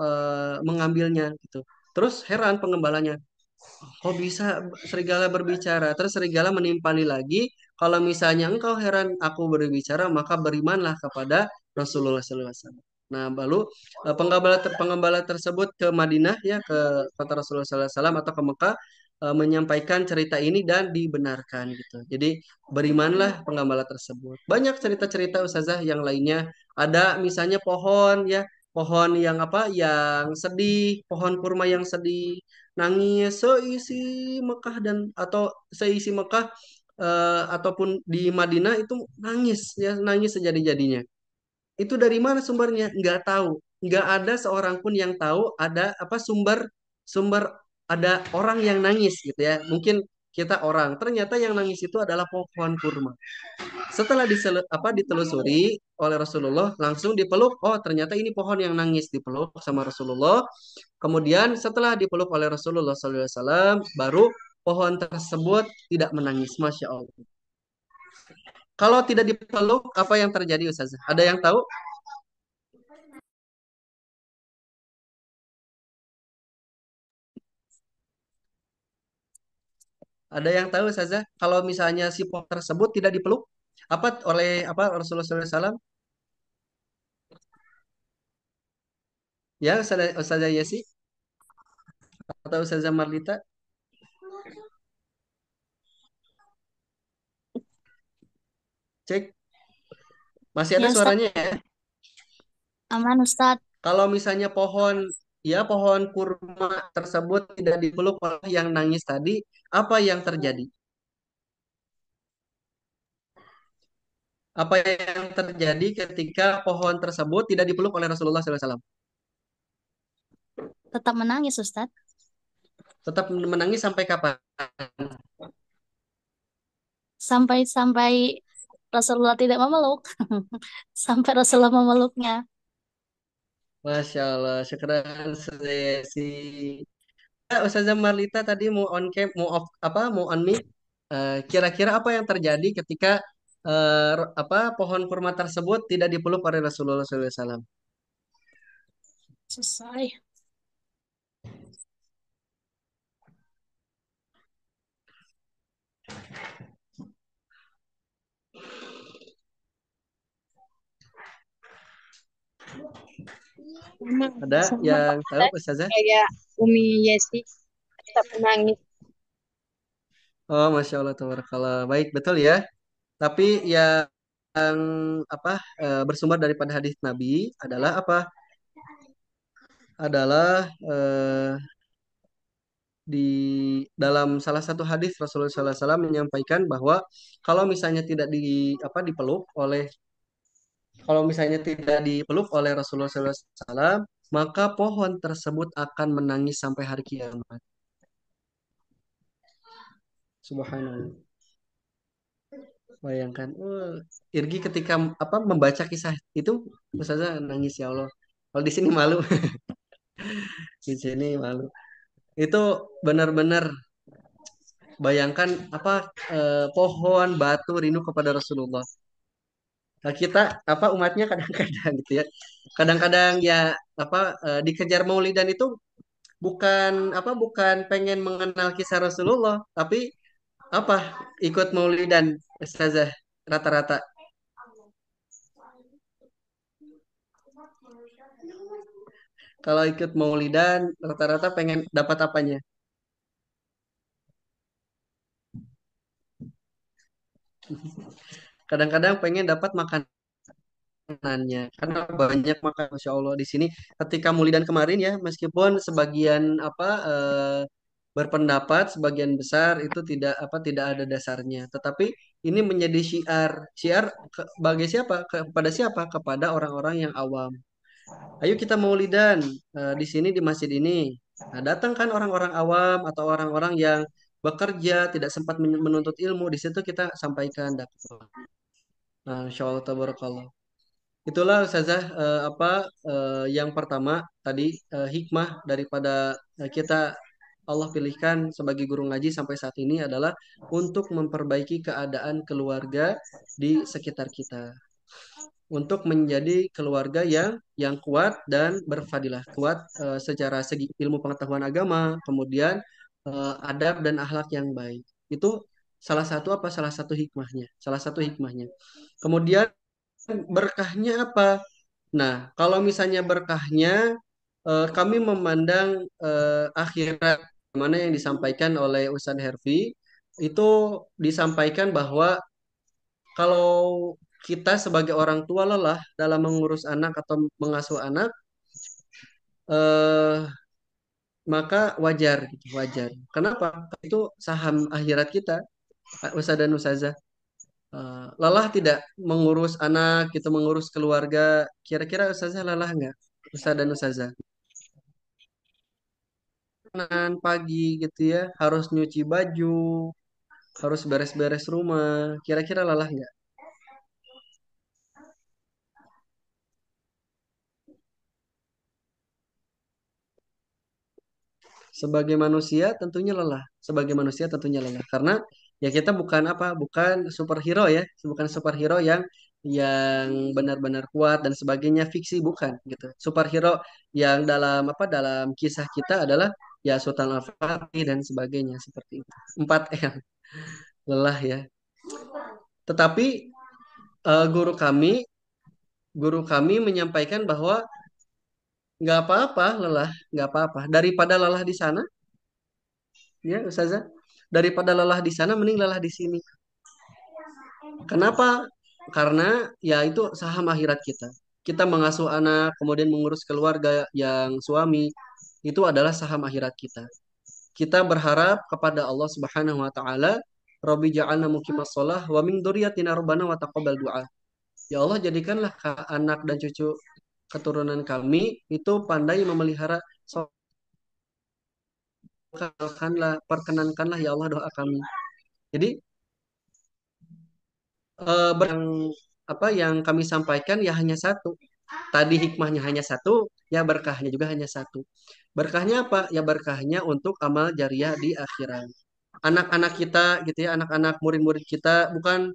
Speaker 3: mengambilnya gitu. Terus heran penggembalanya, kok bisa serigala berbicara? Terus serigala menimpali lagi, kalau misalnya engkau heran aku berbicara, maka berimanlah kepada Rasulullah SAW. Nah, lalu penggembala tersebut ke Madinah, ya, ke kota Rasulullah SAW atau ke Mekah, menyampaikan cerita ini dan dibenarkan gitu. Jadi berimanlah penggembala tersebut. Banyak cerita-cerita Ustazah yang lainnya. Ada misalnya pohon, ya, pohon yang yang sedih, pohon kurma yang sedih, nangis seisi Mekah dan atau seisi Mekah ataupun di Madinah itu nangis, ya, nangis sejadi-jadinya. Itu dari mana sumbernya? Nggak tahu. Nggak ada seorang pun yang tahu ada apa sumber sumber ada orang yang nangis gitu, ya. Mungkin kita orang, ternyata yang nangis itu adalah pohon kurma. Setelah ditelusuri oleh Rasulullah, langsung dipeluk. Oh, ternyata ini pohon yang nangis, dipeluk sama Rasulullah. Kemudian setelah dipeluk oleh Rasulullah SAW, baru pohon tersebut tidak menangis. Masya Allah. Kalau tidak dipeluk, apa yang terjadi, Ustazah? Ada yang tahu? Ada yang tahu, Ustazah? Kalau misalnya si pohon tersebut tidak dipeluk, apa oleh Rasulullah SAW? Ya, Ustazah Yesi atau Ustazah Marlita, cek. Masih ada
Speaker 2: Ya Ustadz,
Speaker 3: suaranya, ya?
Speaker 2: aman Ustadz.
Speaker 3: Kalau misalnya pohon kurma tersebut tidak dipeluk oleh yang nangis tadi, apa yang terjadi? Apa yang terjadi ketika pohon tersebut tidak dipeluk oleh Rasulullah SAW?
Speaker 2: Tetap menangis Ustadz.
Speaker 3: Tetap menangis sampai kapan?
Speaker 2: Sampai-sampai Rasulullah tidak memeluk. Sampai Rasulullah memeluknya.
Speaker 3: Masya Allah, syukran saya sih. Ustazah Marlita tadi mau on cam, mau off, mau on mic. Kira-kira apa yang terjadi ketika pohon kurma tersebut tidak dipeluk oleh Rasulullah SAW?
Speaker 2: Selesai.
Speaker 4: Sama,
Speaker 3: Ada
Speaker 4: sama
Speaker 3: yang tahu,
Speaker 4: Ustaz.
Speaker 3: Ustazah?
Speaker 4: Kayak Umi Yesi tetap menangis.
Speaker 3: Oh, Masya Allah, tabarakallah. Baik, betul ya. Tapi yang bersumber daripada hadis Nabi adalah apa? Adalah di dalam salah satu hadis Rasulullah SAW menyampaikan bahwa kalau misalnya tidak dipeluk oleh kalau misalnya tidak dipeluk oleh Rasulullah SAW, maka pohon tersebut akan menangis sampai hari kiamat. Subhanallah. Bayangkan, Irgi ketika membaca kisah itu, Ustazah nangis, ya Allah. Kalau di sini malu, di sini malu. Itu benar-benar bayangkan pohon batu rindu kepada Rasulullah. Nah, kita umatnya kadang-kadang gitu ya. Kadang-kadang ya dikejar maulidan itu bukan pengen mengenal kisah Rasulullah, tapi apa ikut maulidan, Ustazah, rata-rata. Kalau ikut maulidan rata-rata pengen dapat apanya? Kadang-kadang pengen dapat makanannya karena banyak makan, Masya Allah, di sini ketika maulidan kemarin, ya, meskipun sebagian berpendapat sebagian besar itu tidak ada dasarnya, tetapi ini menjadi syiar. Syiar bagi siapa? Kepada siapa? Kepada orang-orang yang awam. Ayo kita maulidan di sini di masjid ini. Nah, datang kan orang-orang awam atau orang-orang yang bekerja tidak sempat menuntut ilmu. Di situ kita sampaikan dakwah. Nah, insya Allah tabarakallah. Itulah Ustazah yang pertama tadi hikmah daripada kita Allah pilihkan sebagai guru ngaji sampai saat ini adalah untuk memperbaiki keadaan keluarga di sekitar kita, untuk menjadi keluarga yang kuat dan berfadilah, kuat secara segi ilmu pengetahuan agama, kemudian adab dan akhlak yang baik. Itu salah satu hikmahnya, salah satu hikmahnya. Kemudian berkahnya apa? Nah, kalau misalnya berkahnya, kami memandang akhirat, mana yang disampaikan oleh Ustadz Herfi, itu disampaikan bahwa kalau kita sebagai orang tua lelah dalam mengurus anak atau mengasuh anak, eh, maka wajar gitu, wajar. Kenapa? Itu saham akhirat kita, Ustadz dan Ustazah. Lelah tidak mengurus anak, gitu, mengurus keluarga. Kira-kira Ustazah lelah nggak? Ustadz dan Ustazah. Kanan pagi gitu ya, harus nyuci baju, harus beres-beres rumah. Kira-kira lelah nggak? Sebagai manusia tentunya lelah. Sebagai manusia tentunya lelah. Karena ya kita bukan apa, bukan superhero ya, bukan superhero yang benar-benar kuat dan sebagainya, fiksi bukan gitu. Superhero yang dalam apa, dalam kisah kita adalah ya Sultan Al-Fatih dan sebagainya seperti itu. 4 M lelah ya. Tetapi eh, guru kami guru kami menyampaikan bahwa nggak apa-apa lelah, nggak apa-apa. Daripada lelah di sana, ya Ustazah, daripada lelah di sana, mending lelah di sini. Kenapa? Karena ya itu saham akhirat kita. Kita mengasuh anak, kemudian mengurus keluarga yang suami, itu adalah saham akhirat kita. Kita berharap kepada Allah Subhanahu wa taala, Rabbi ja'alna muqimas shalah wa min dzurriyyatina rabbana wa taqabbal du'a. Ya Allah, jadikanlah anak dan cucu keturunan kami itu pandai memelihara sholat. Perkenankanlah ya Allah doa kami. Jadi yang apa yang kami sampaikan ya hanya satu. Tadi hikmahnya hanya satu, ya berkahnya juga hanya satu. Berkahnya apa? Ya berkahnya untuk amal jariah di akhirat. Anak-anak kita gitu ya, anak-anak murid-murid kita bukan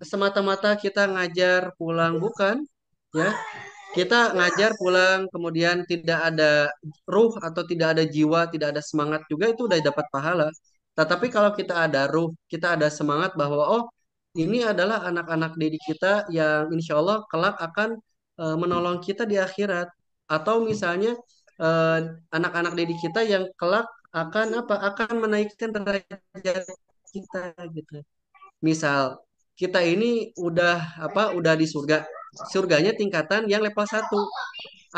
Speaker 3: semata-mata kita ngajar pulang, bukan ya. Kita ngajar pulang kemudian tidak ada ruh atau tidak ada jiwa, tidak ada semangat juga, itu udah dapat pahala. Tetapi kalau kita ada ruh, kita ada semangat bahwa oh ini adalah anak-anak didik kita yang insya Allah kelak akan menolong kita di akhirat. Atau misalnya eh, anak-anak didik kita yang kelak akan apa? Akan menaikkan derajat kita gitu. Misal kita ini udah di surga. Surganya tingkatan yang level 1.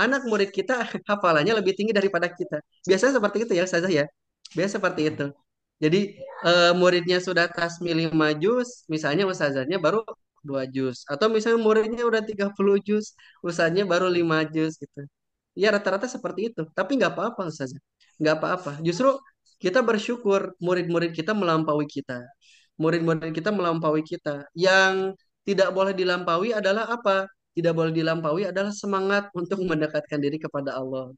Speaker 3: Anak murid kita hafalannya lebih tinggi daripada kita. Biasanya seperti itu ya Ustazah ya. Biasa seperti itu. Jadi muridnya sudah tasmi 5 juz, misalnya ustazahnya baru 2 juz. Atau misalnya muridnya udah 30 juz, ustazahnya baru 5 juz gitu. Ya rata-rata seperti itu. Tapi nggak apa-apa ustazah. Nggak apa-apa. Justru kita bersyukur murid-murid kita melampaui kita. Murid-murid kita melampaui kita. Yang tidak boleh dilampaui adalah apa? Tidak boleh dilampaui adalah semangat untuk mendekatkan diri kepada Allah,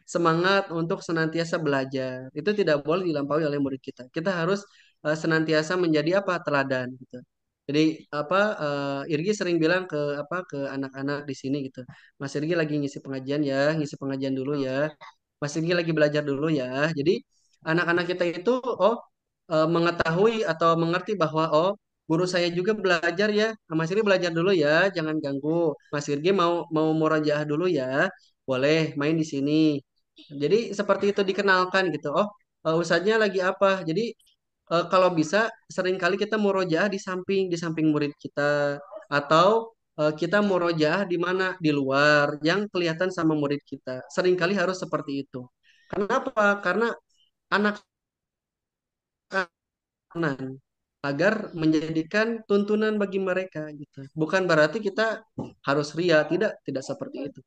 Speaker 3: semangat untuk senantiasa belajar. Itu tidak boleh dilampaui oleh murid kita. Kita harus senantiasa menjadi apa? Teladan gitu. Jadi Irgi sering bilang ke anak-anak di sini gitu. Mas Irgi lagi ngisi pengajian ya, ngisi pengajian dulu ya. Mas Irgi lagi belajar dulu ya. Jadi anak-anak kita itu mengetahui atau mengerti bahwa oh guru saya juga belajar ya. Mas Irgi belajar dulu ya, jangan ganggu. Mas Irgi mau mau murojaah dulu ya. Boleh main di sini. Jadi seperti itu dikenalkan gitu. Oh, ustadznya lagi apa? Jadi kalau bisa seringkali kita murojaah di samping murid kita, atau kita murojaah di mana di luar yang kelihatan sama murid kita. Seringkali harus seperti itu. Kenapa? Karena anak kanan. agar menjadikan tuntunan bagi mereka gitu. Bukan berarti kita harus ria, tidak seperti itu.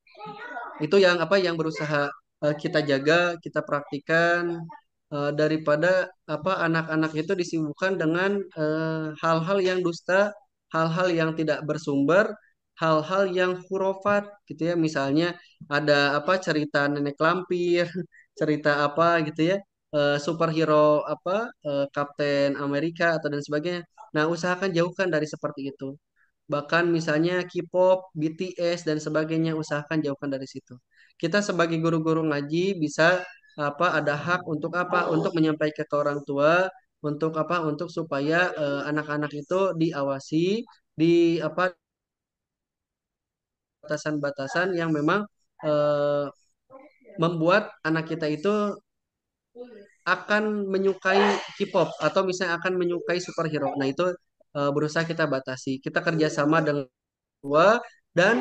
Speaker 3: Itu yang apa yang berusaha kita jaga, kita praktikan daripada apa anak-anak itu disibukkan dengan hal-hal yang dusta, hal-hal yang tidak bersumber, hal-hal yang hurufat gitu ya. Misalnya ada apa cerita nenek lampir, cerita apa gitu ya. Superhero apa Kapten Amerika atau dan sebagainya. Nah, usahakan jauhkan dari seperti itu. Bahkan misalnya K-pop, BTS dan sebagainya usahakan jauhkan dari situ. Kita sebagai guru-guru ngaji bisa apa ada hak untuk apa? Untuk menyampaikan ke orang tua untuk apa? Untuk supaya anak-anak itu diawasi di apa batasan-batasan yang memang eh, membuat anak kita itu akan menyukai K-pop atau misalnya akan menyukai superhero. Nah, itu berusaha kita batasi. Kita kerjasama dengan tua dan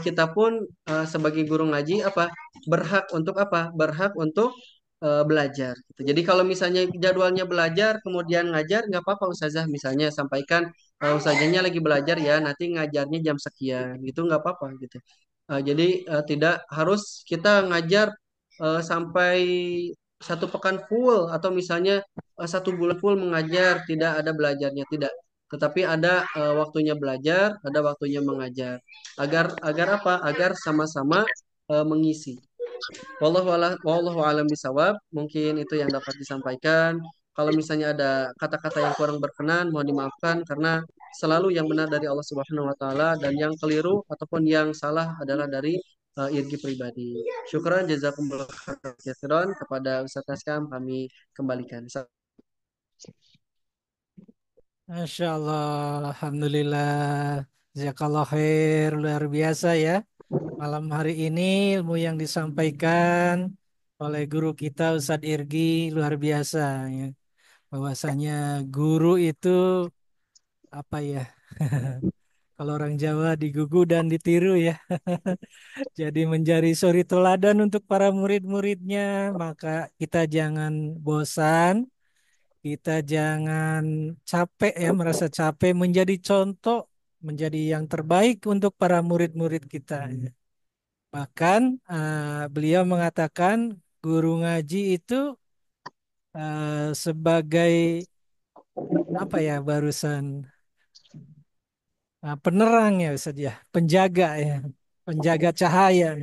Speaker 3: kita pun sebagai guru ngaji apa berhak untuk apa berhak untuk belajar gitu. Jadi kalau misalnya jadwalnya belajar kemudian ngajar nggak apa-apa ustazah misalnya sampaikan ustazahnya lagi belajar ya nanti ngajarnya jam sekian gitu nggak apa-apa gitu. Jadi tidak harus kita ngajar sampai satu pekan full atau misalnya satu bulan full mengajar tidak ada belajarnya tidak tetapi ada waktunya belajar, ada waktunya mengajar. Agar apa? Agar sama-sama mengisi. Wallahu alam bisawab. Mungkin itu yang dapat disampaikan. Kalau misalnya ada kata-kata yang kurang berkenan, mohon dimaafkan karena selalu yang benar dari Allah Subhanahu wa taala dan yang keliru ataupun yang salah adalah dari Irgi pribadi. Syukran jazakumullah khairan kepada Ustaz Askam kami kembalikan.
Speaker 1: Masya Allah, Alhamdulillah, Jazakallah khair, luar biasa ya. Malam hari ini ilmu yang disampaikan oleh guru kita Ustadz Irgi luar biasa ya. Bahwasanya guru itu apa ya? Kalau orang Jawa digugu dan ditiru ya. Jadi menjadi suri teladan untuk para murid-muridnya, maka kita jangan bosan, kita jangan capek ya, merasa capek menjadi contoh, menjadi yang terbaik untuk para murid-murid kita. Bahkan beliau mengatakan guru ngaji itu sebagai apa ya barusan penerang ya Ustaz ya, penjaga ya, penjaga cahaya.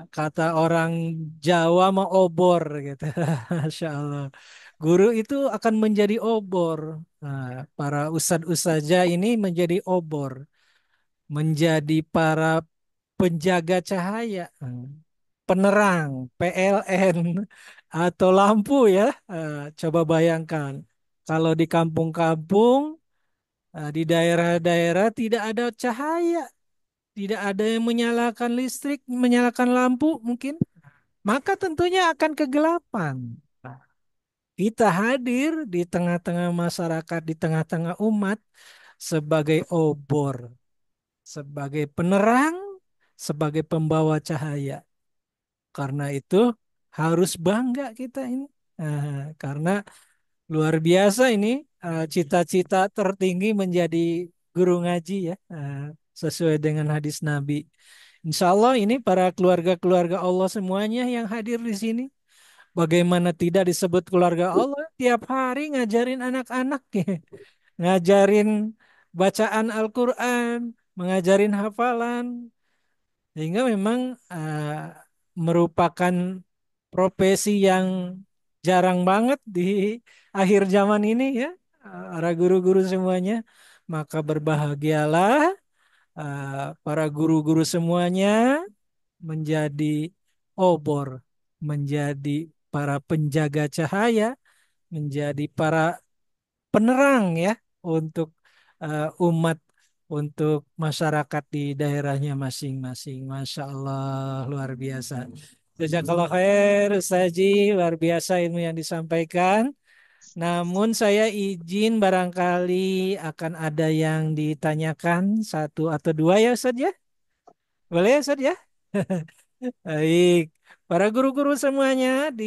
Speaker 1: Kata orang Jawa mah obor gitu. Masya Allah. Guru itu akan menjadi obor. Nah, para ustadz-ustazah ini menjadi obor, menjadi para penjaga cahaya, penerang, PLN atau lampu ya. Coba bayangkan kalau di kampung-kampung, di daerah-daerah tidak ada cahaya, tidak ada yang menyalakan listrik, menyalakan lampu mungkin, maka tentunya akan kegelapan. Nah, kita hadir di tengah-tengah masyarakat, di tengah-tengah umat sebagai obor, sebagai penerang, sebagai pembawa cahaya. Karena itu harus bangga kita ini. Karena luar biasa ini cita-cita tertinggi menjadi guru ngaji ya. Sesuai dengan hadis Nabi. Insya Allah ini para keluarga-keluarga Allah semuanya yang hadir di sini. Bagaimana tidak disebut keluarga Allah? Tiap hari ngajarin anak-anak ya. Ngajarin bacaan Al-Quran, mengajarin hafalan, sehingga memang merupakan profesi yang jarang banget di akhir zaman ini ya, para guru-guru semuanya. Maka berbahagialah para guru-guru semuanya menjadi obor, menjadi para penjaga cahaya, menjadi para penerang ya untuk umat, untuk masyarakat di daerahnya masing-masing. Masya Allah, luar biasa. Jazakallah khair, Ustaz Ji, luar biasa ilmu yang disampaikan. Namun saya izin barangkali akan ada yang ditanyakan satu atau dua ya Ustaz ya? Boleh ya Ustaz ya? Baik. Para guru-guru semuanya, di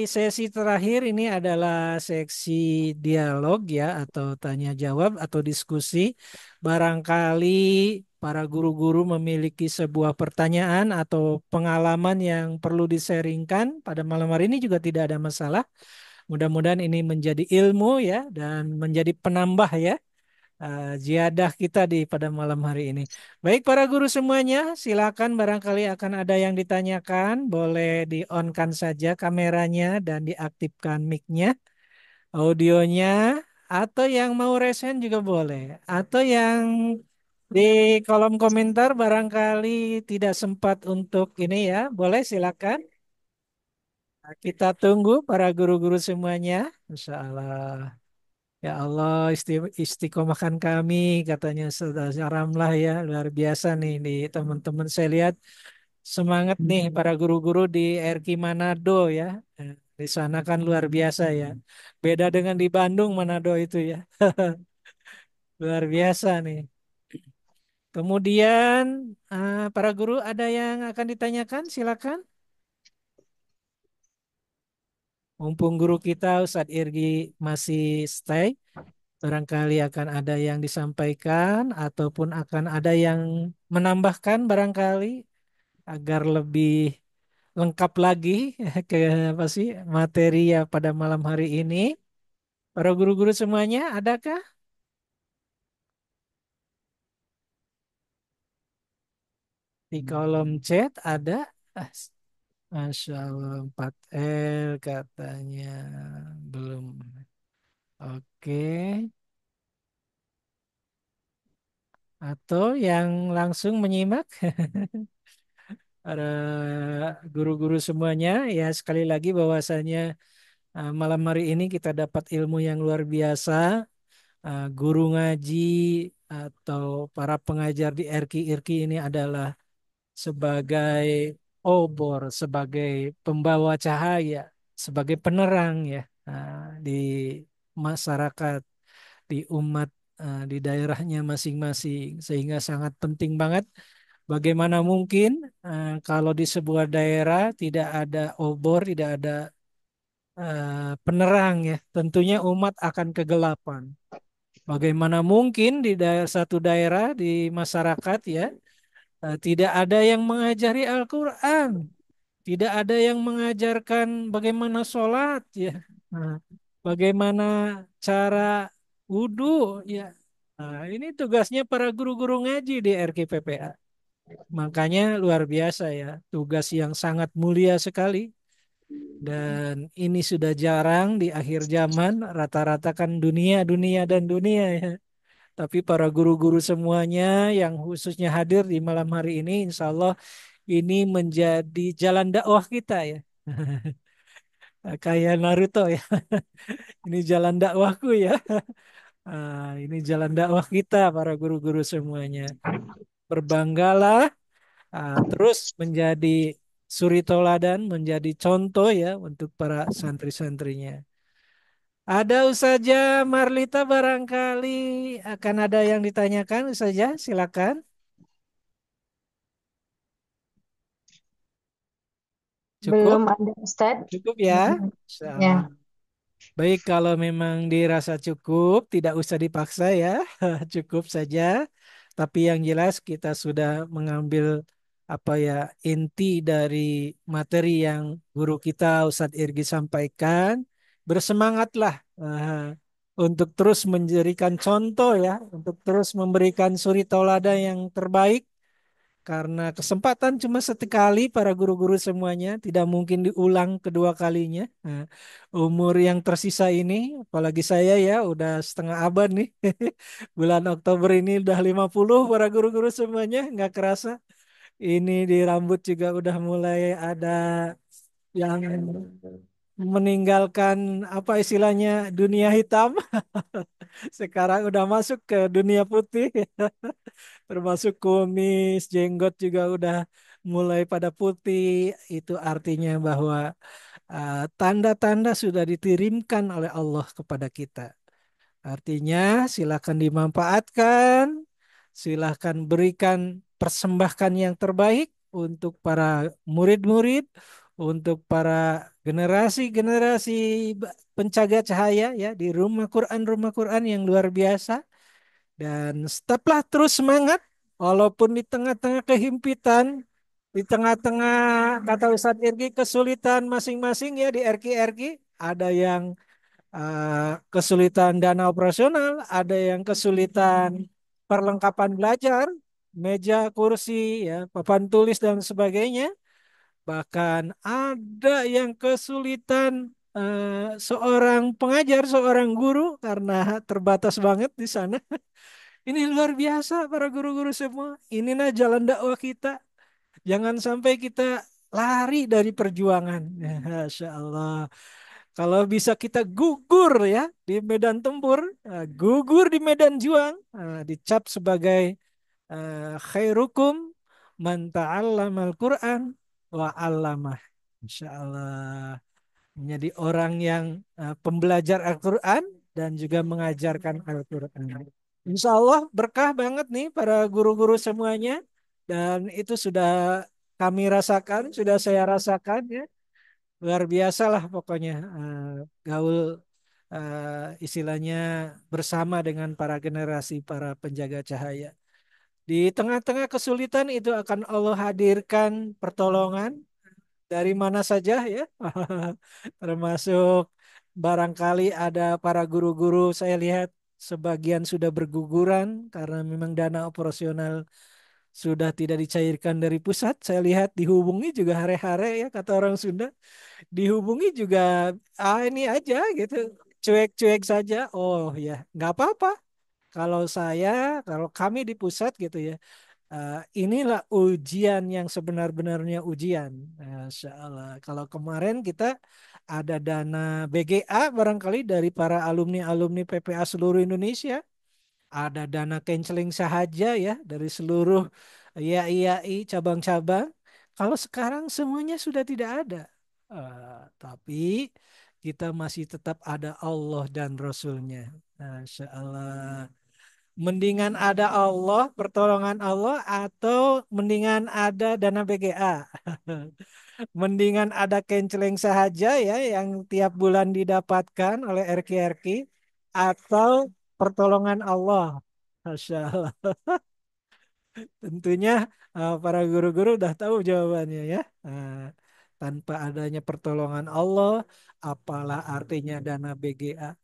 Speaker 1: sesi terakhir ini adalah seksi dialog ya, atau tanya jawab atau diskusi. Barangkali para guru-guru memiliki sebuah pertanyaan atau pengalaman yang perlu disaringkan pada malam hari ini juga tidak ada masalah. Mudah-mudahan ini menjadi ilmu ya dan menjadi penambah ya, ziyadah kita di pada malam hari ini. Baik para guru semuanya, silakan barangkali akan ada yang ditanyakan, boleh di-on-kan saja kameranya dan diaktifkan mic-nya, audionya, atau yang mau resen juga boleh, atau yang di kolom komentar barangkali tidak sempat untuk ini ya, boleh silakan. Nah, kita tunggu para guru-guru semuanya. Insya Allah. Ya Allah, istiqomahkan kami, katanya Saudara Ramlah ya, luar biasa nih di teman-teman saya lihat semangat nih para guru-guru di RK Manado ya. Eh, Di sana kan luar biasa ya. Beda dengan di Bandung Manado itu ya. Luar biasa nih. Kemudian para guru ada yang akan ditanyakan, silakan. Mumpung guru kita Ustadz Irgi masih stay. Barangkali akan ada yang disampaikan ataupun akan ada yang menambahkan barangkali agar lebih lengkap lagi ke apa sih materi ya pada malam hari ini. Para guru-guru semuanya, adakah di kolom chat ada? Ah, Masya Allah 4L katanya belum. Oke. Atau yang langsung menyimak para guru-guru semuanya ya sekali lagi bahwasanya malam hari ini kita dapat ilmu yang luar biasa. Guru ngaji atau para pengajar di RQ-RQ ini adalah sebagai obor, sebagai pembawa cahaya, sebagai penerang ya di masyarakat, di umat, di daerahnya masing-masing. Sehingga sangat penting banget. Bagaimana mungkin kalau di sebuah daerah tidak ada obor, tidak ada penerang ya, tentunya umat akan kegelapan. Bagaimana mungkin di satu daerah di masyarakat ya tidak ada yang mengajari Al-Quran, tidak ada yang mengajarkan bagaimana sholat ya, Nah, bagaimana cara wudhu ya. Nah, ini tugasnya para guru-guru ngaji di RKPPA. Makanya luar biasa ya, tugas yang sangat mulia sekali. Dan ini sudah jarang di akhir zaman, rata-rata kan dunia, dunia, dan dunia ya. Tapi para guru-guru semuanya yang khususnya hadir di malam hari ini, insya Allah ini menjadi jalan dakwah kita ya. Kayak Naruto ya, ini jalan dakwahku ya. Ini jalan dakwah kita para guru-guru semuanya. Berbanggalah, terus menjadi suri toladan, menjadi contoh ya untuk para santri-santrinya. Ada Ustazah Marlita barangkali akan ada yang ditanyakan Ustazah, silakan. Cukup,
Speaker 4: Belum ada Ustadz.
Speaker 1: cukup ya. Insya Allah.
Speaker 4: Ya,
Speaker 1: Baik, kalau memang dirasa cukup, tidak usah dipaksa ya, cukup saja. Tapi yang jelas kita sudah mengambil apa ya inti dari materi yang guru kita Ustadz Irgi sampaikan. Bersemangatlah untuk terus menjadikan contoh ya, untuk terus memberikan suri tauladan yang terbaik karena kesempatan cuma sekali para guru-guru semuanya, tidak mungkin diulang kedua kalinya. Nah, umur yang tersisa ini, apalagi saya ya udah setengah abad nih. Bulan Oktober ini udah 50 para guru-guru semuanya, nggak kerasa. Ini di rambut juga udah mulai ada yang meninggalkan apa istilahnya dunia hitam. Sekarang udah masuk ke dunia putih. Termasuk kumis, jenggot juga udah mulai pada putih. Itu artinya bahwa tanda-tanda sudah dikirimkan oleh Allah kepada kita. Artinya silakan dimanfaatkan, silakan berikan persembahkan yang terbaik untuk para murid-murid, untuk para generasi-generasi penjaga cahaya ya di rumah Quran yang luar biasa. Dan tetaplah terus semangat walaupun di tengah-tengah kehimpitan, di tengah-tengah kata Ustadz Irgi kesulitan masing-masing ya di RQ-RQ, ada yang kesulitan dana operasional, ada yang kesulitan perlengkapan belajar, meja, kursi, ya, papan tulis dan sebagainya. Bahkan ada yang kesulitan seorang pengajar, seorang guru karena terbatas banget di sana. Ini luar biasa para guru-guru semua. Inilah jalan dakwah kita. Jangan sampai kita lari dari perjuangan. Ya, Masya Allah. Kalau bisa kita gugur ya di medan tempur, gugur di medan juang, dicap sebagai khairukum man ta'allamal Qur'an wa 'allamah. Insya Allah menjadi orang yang pembelajar Al-Quran dan juga mengajarkan Al-Quran. Insya Allah berkah banget nih para guru-guru semuanya dan itu sudah kami rasakan, sudah saya rasakan ya. Luar biasa lah pokoknya gaul istilahnya bersama dengan para generasi para penjaga cahaya. Di tengah-tengah kesulitan itu akan Allah hadirkan pertolongan dari mana saja ya. Termasuk barangkali ada para guru-guru saya lihat sebagian sudah berguguran karena memang dana operasional sudah tidak dicairkan dari pusat. Saya lihat dihubungi juga hare-hare ya kata orang Sunda. Dihubungi juga ini aja gitu. Cuek-cuek saja. Oh ya, nggak apa-apa. Kalau kami di pusat gitu ya, inilah ujian yang sebenar-benarnya ujian. Masya Allah. Kalau kemarin kita ada dana BGA barangkali dari para alumni-alumni PPA seluruh Indonesia, ada dana canceling sahaja ya dari seluruh IAI cabang-cabang. Kalau sekarang semuanya sudah tidak ada. Tapi kita masih tetap ada Allah dan Rasulnya. Masya Allah. Mendingan ada Allah, pertolongan Allah, atau mendingan ada dana BGA. Mendingan ada canceling saja ya yang tiap bulan didapatkan oleh RQ-RQ, atau pertolongan Allah. Masya Allah. Tentunya para guru-guru udah tahu jawabannya ya. Tanpa adanya pertolongan Allah, apalah artinya dana BGA?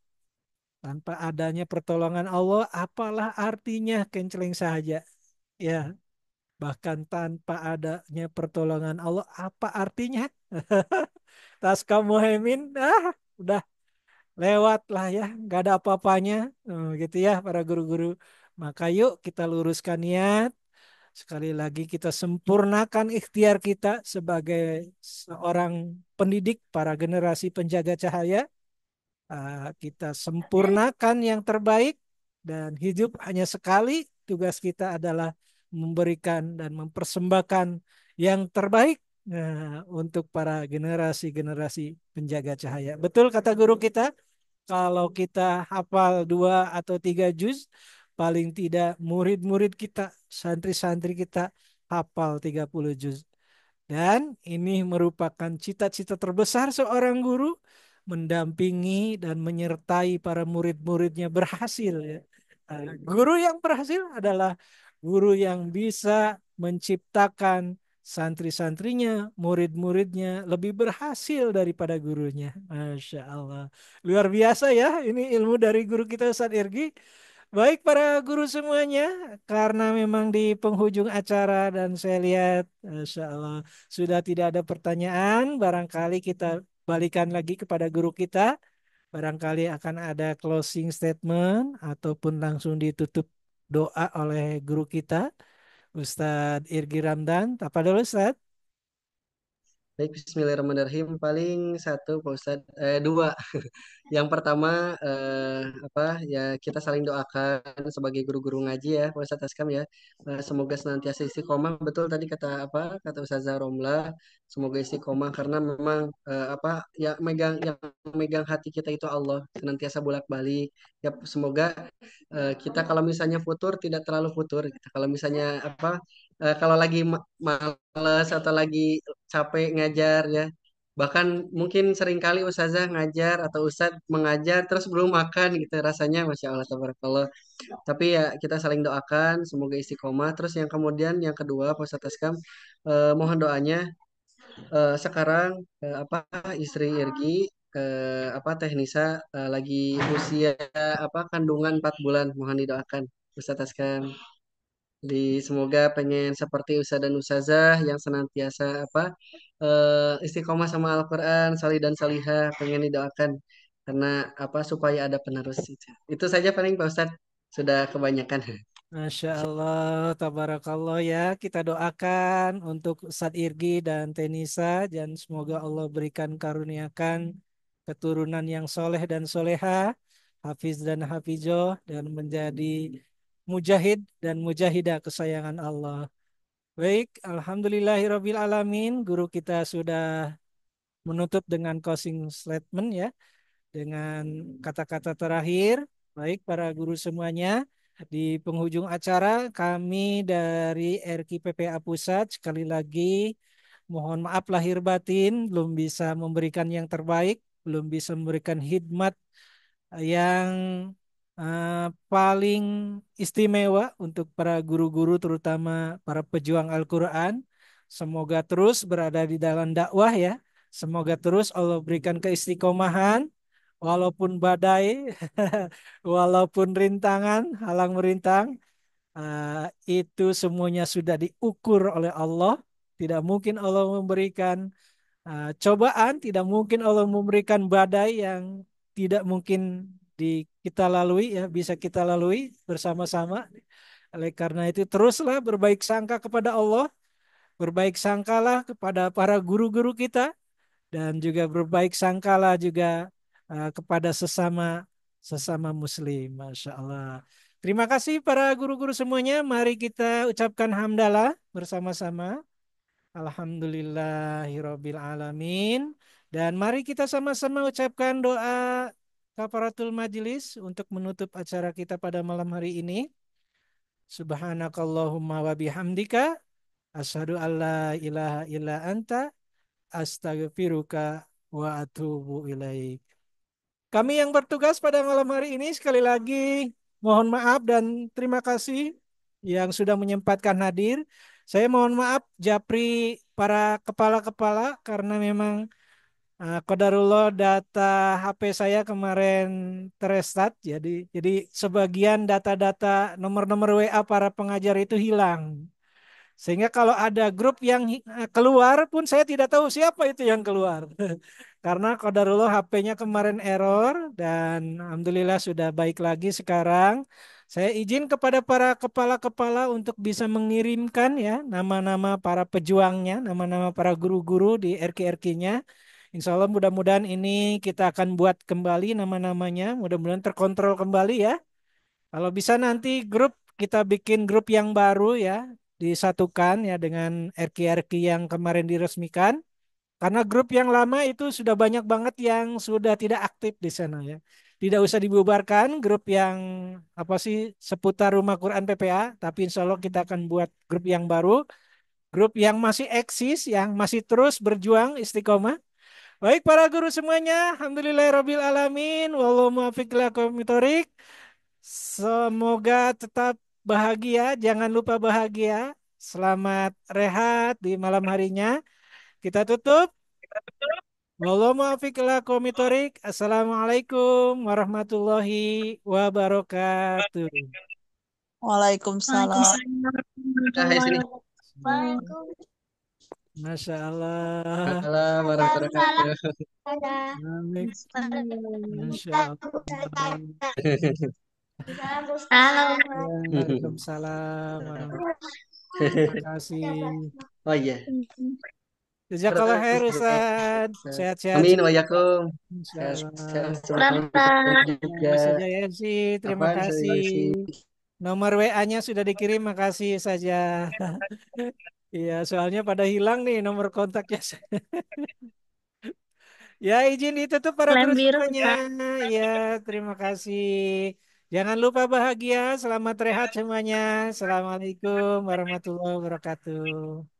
Speaker 1: Tanpa adanya pertolongan Allah, apalah artinya canceling saja? Ya, bahkan tanpa adanya pertolongan Allah, apa artinya? Taska Muhaimin, udah lewat lah ya, nggak ada apa-apanya, gitu ya para guru-guru. Maka yuk kita luruskan niat, sekali lagi kita sempurnakan ikhtiar kita sebagai seorang pendidik para generasi penjaga cahaya. Kita sempurnakan yang terbaik dan hidup hanya sekali. Tugas kita adalah memberikan dan mempersembahkan yang terbaik untuk para generasi-generasi penjaga cahaya. Betul kata guru kita, kalau kita hafal 2 atau 3 juz, paling tidak murid-murid kita, santri-santri kita hafal 30 juz. Dan ini merupakan cita-cita terbesar seorang guru mendampingi dan menyertai para murid-muridnya berhasil ya. Guru yang berhasil adalah guru yang bisa menciptakan santri-santrinya, murid-muridnya lebih berhasil daripada gurunya. Masya Allah. Luar biasa ya, ini ilmu dari guru kita Ustadz Irgi. Baik para guru semuanya, karena memang di penghujung acara dan saya lihat, Masya Allah, sudah tidak ada pertanyaan, barangkali kita balikan lagi kepada guru kita. Barangkali akan ada closing statement ataupun langsung ditutup doa oleh guru kita, Ustadz Irgi Ramdan. Apa dulu Ustadz?
Speaker 3: Baik, Bismillahirrahmanirrahim. Paling satu, Pak Ustadz, dua. Yang pertama, apa ya, kita saling doakan sebagai guru-guru ngaji ya, Pak Ustadz Askam ya. Semoga senantiasa istiqomah. Betul tadi kata apa? Kata Ustazah Romla, semoga istiqomah karena memang apa ya yang megang hati kita itu Allah, senantiasa bolak-balik. Ya semoga kita kalau misalnya futur tidak terlalu futur. Gitu. Kalau misalnya apa kalau lagi males atau lagi capek ngajar ya Bahkan mungkin seringkali ustazah ngajar atau ustadz mengajar terus belum makan gitu rasanya Masya Allah tabarakallah. Tapi ya kita saling doakan semoga istiqomah. Terus yang kemudian yang kedua Pak Ustadz Askam, mohon doanya sekarang apa istri Irgi apa Teknisa lagi usia apa kandungan 4 bulan mohon didoakan Ustadz Askam. Di semoga pengen seperti Ustadz dan Ustazah yang senantiasa apa istiqomah sama Al-Quran, salih dan salihah pengen didoakan karena apa supaya ada penerus itu. Itu saja paling Pak Ustadz sudah kebanyakan.
Speaker 1: Masya Allah, tabarakallah ya. Kita doakan untuk Ustadz Irgi dan Tenisa dan semoga Allah berikan karuniakan keturunan yang soleh dan soleha, hafiz dan hafizoh dan menjadi mujahid dan mujahidah kesayangan Allah. Baik, alhamdulillahirabbil alamin. Guru kita sudah menutup dengan closing statement ya, dengan kata-kata terakhir. Baik, para guru semuanya, di penghujung acara kami dari RKPPA Pusat sekali lagi mohon maaf lahir batin belum bisa memberikan yang terbaik, belum bisa memberikan khidmat yang paling istimewa untuk para guru-guru terutama para pejuang Al-Quran. Semoga terus berada di dalam dakwah ya. Semoga terus Allah berikan keistiqomahan walaupun badai, walaupun rintangan, halang merintang, itu semuanya sudah diukur oleh Allah. Tidak mungkin Allah memberikan cobaan, tidak mungkin Allah memberikan badai yang tidak mungkin kita lalui ya, bisa kita lalui bersama-sama. Oleh karena itu teruslah berbaik sangka kepada Allah, berbaik sangkalah kepada para guru-guru kita dan juga berbaik sangkalah juga kepada sesama sesama muslim. Masya Allah. Terima kasih para guru-guru semuanya. Mari kita ucapkan hamdalah bersama-sama. Alhamdulillahirabbil alamin. Dan mari kita sama-sama ucapkan doa kafaratul majelis untuk menutup acara kita pada malam hari ini. Subhanakallahumma wa bihamdika asyhadu alla ilaha illa anta astaghfiruka wa atubu ilaik. Kami yang bertugas pada malam hari ini sekali lagi mohon maaf dan terima kasih yang sudah menyempatkan hadir. Saya mohon maaf Japri para kepala-kepala karena memang qadarullah data HP saya kemarin terestart jadi sebagian data-data nomor-nomor WA para pengajar itu hilang. Sehingga kalau ada grup yang keluar pun saya tidak tahu siapa itu yang keluar. Karena qadarullah HP-nya kemarin error dan alhamdulillah sudah baik lagi sekarang. Saya izin kepada para kepala-kepala untuk bisa mengirimkan ya nama-nama para pejuangnya, nama-nama para guru-guru di RK-RK-nya. Insya Allah mudah-mudahan ini kita akan buat kembali nama-namanya, mudah-mudahan terkontrol kembali ya. Kalau bisa nanti grup kita bikin grup yang baru ya, disatukan ya dengan RK-RK yang kemarin diresmikan. Karena grup yang lama itu sudah banyak banget yang sudah tidak aktif di sana ya. Tidak usah dibubarkan grup yang apa sih seputar Rumah Quran PPA, tapi insya Allah kita akan buat grup yang baru, grup yang masih eksis, yang masih terus berjuang istiqomah. Baik para guru semuanya, alhamdulillahirabbil alamin, wallahu muwaffiq ila aqwamit thoriq. Semoga tetap bahagia, jangan lupa bahagia. Selamat rehat di malam harinya. Kita tutup. Wallahu muwaffiq ila aqwamit thoriq. Assalamualaikum warahmatullahi wabarakatuh.
Speaker 5: Waalaikumsalam.
Speaker 2: Waalaikumsalam
Speaker 3: Nah, di
Speaker 2: warahmatullahi
Speaker 3: sini.
Speaker 2: wabarakatuh.
Speaker 1: Masya Allah.
Speaker 3: Waalaikumsalam warahmatullahi wabarakatuh.
Speaker 1: Amin. Masya Allah.
Speaker 2: Halo.
Speaker 1: Waalaikumsalam warahmatullahi. Terima kasih.
Speaker 3: Oh iya.
Speaker 1: Jazakallah khair Ustaz. Sehat-sehat.
Speaker 3: Amin wa yakum.
Speaker 1: Insya
Speaker 3: Sehat
Speaker 1: Allah.
Speaker 3: juga.
Speaker 1: Saja ya sih. Terima
Speaker 3: Apaan,
Speaker 1: kasih. Nomor WA-nya sudah dikirim. Makasih saja. Iya, soalnya pada hilang nih nomor kontaknya. Ya, izin ditutup para
Speaker 2: Lem
Speaker 1: guru
Speaker 2: biru,
Speaker 1: semuanya.
Speaker 2: Ustaz.
Speaker 1: Ya, terima kasih. Jangan lupa bahagia. Selamat rehat semuanya. Assalamualaikum warahmatullahi wabarakatuh.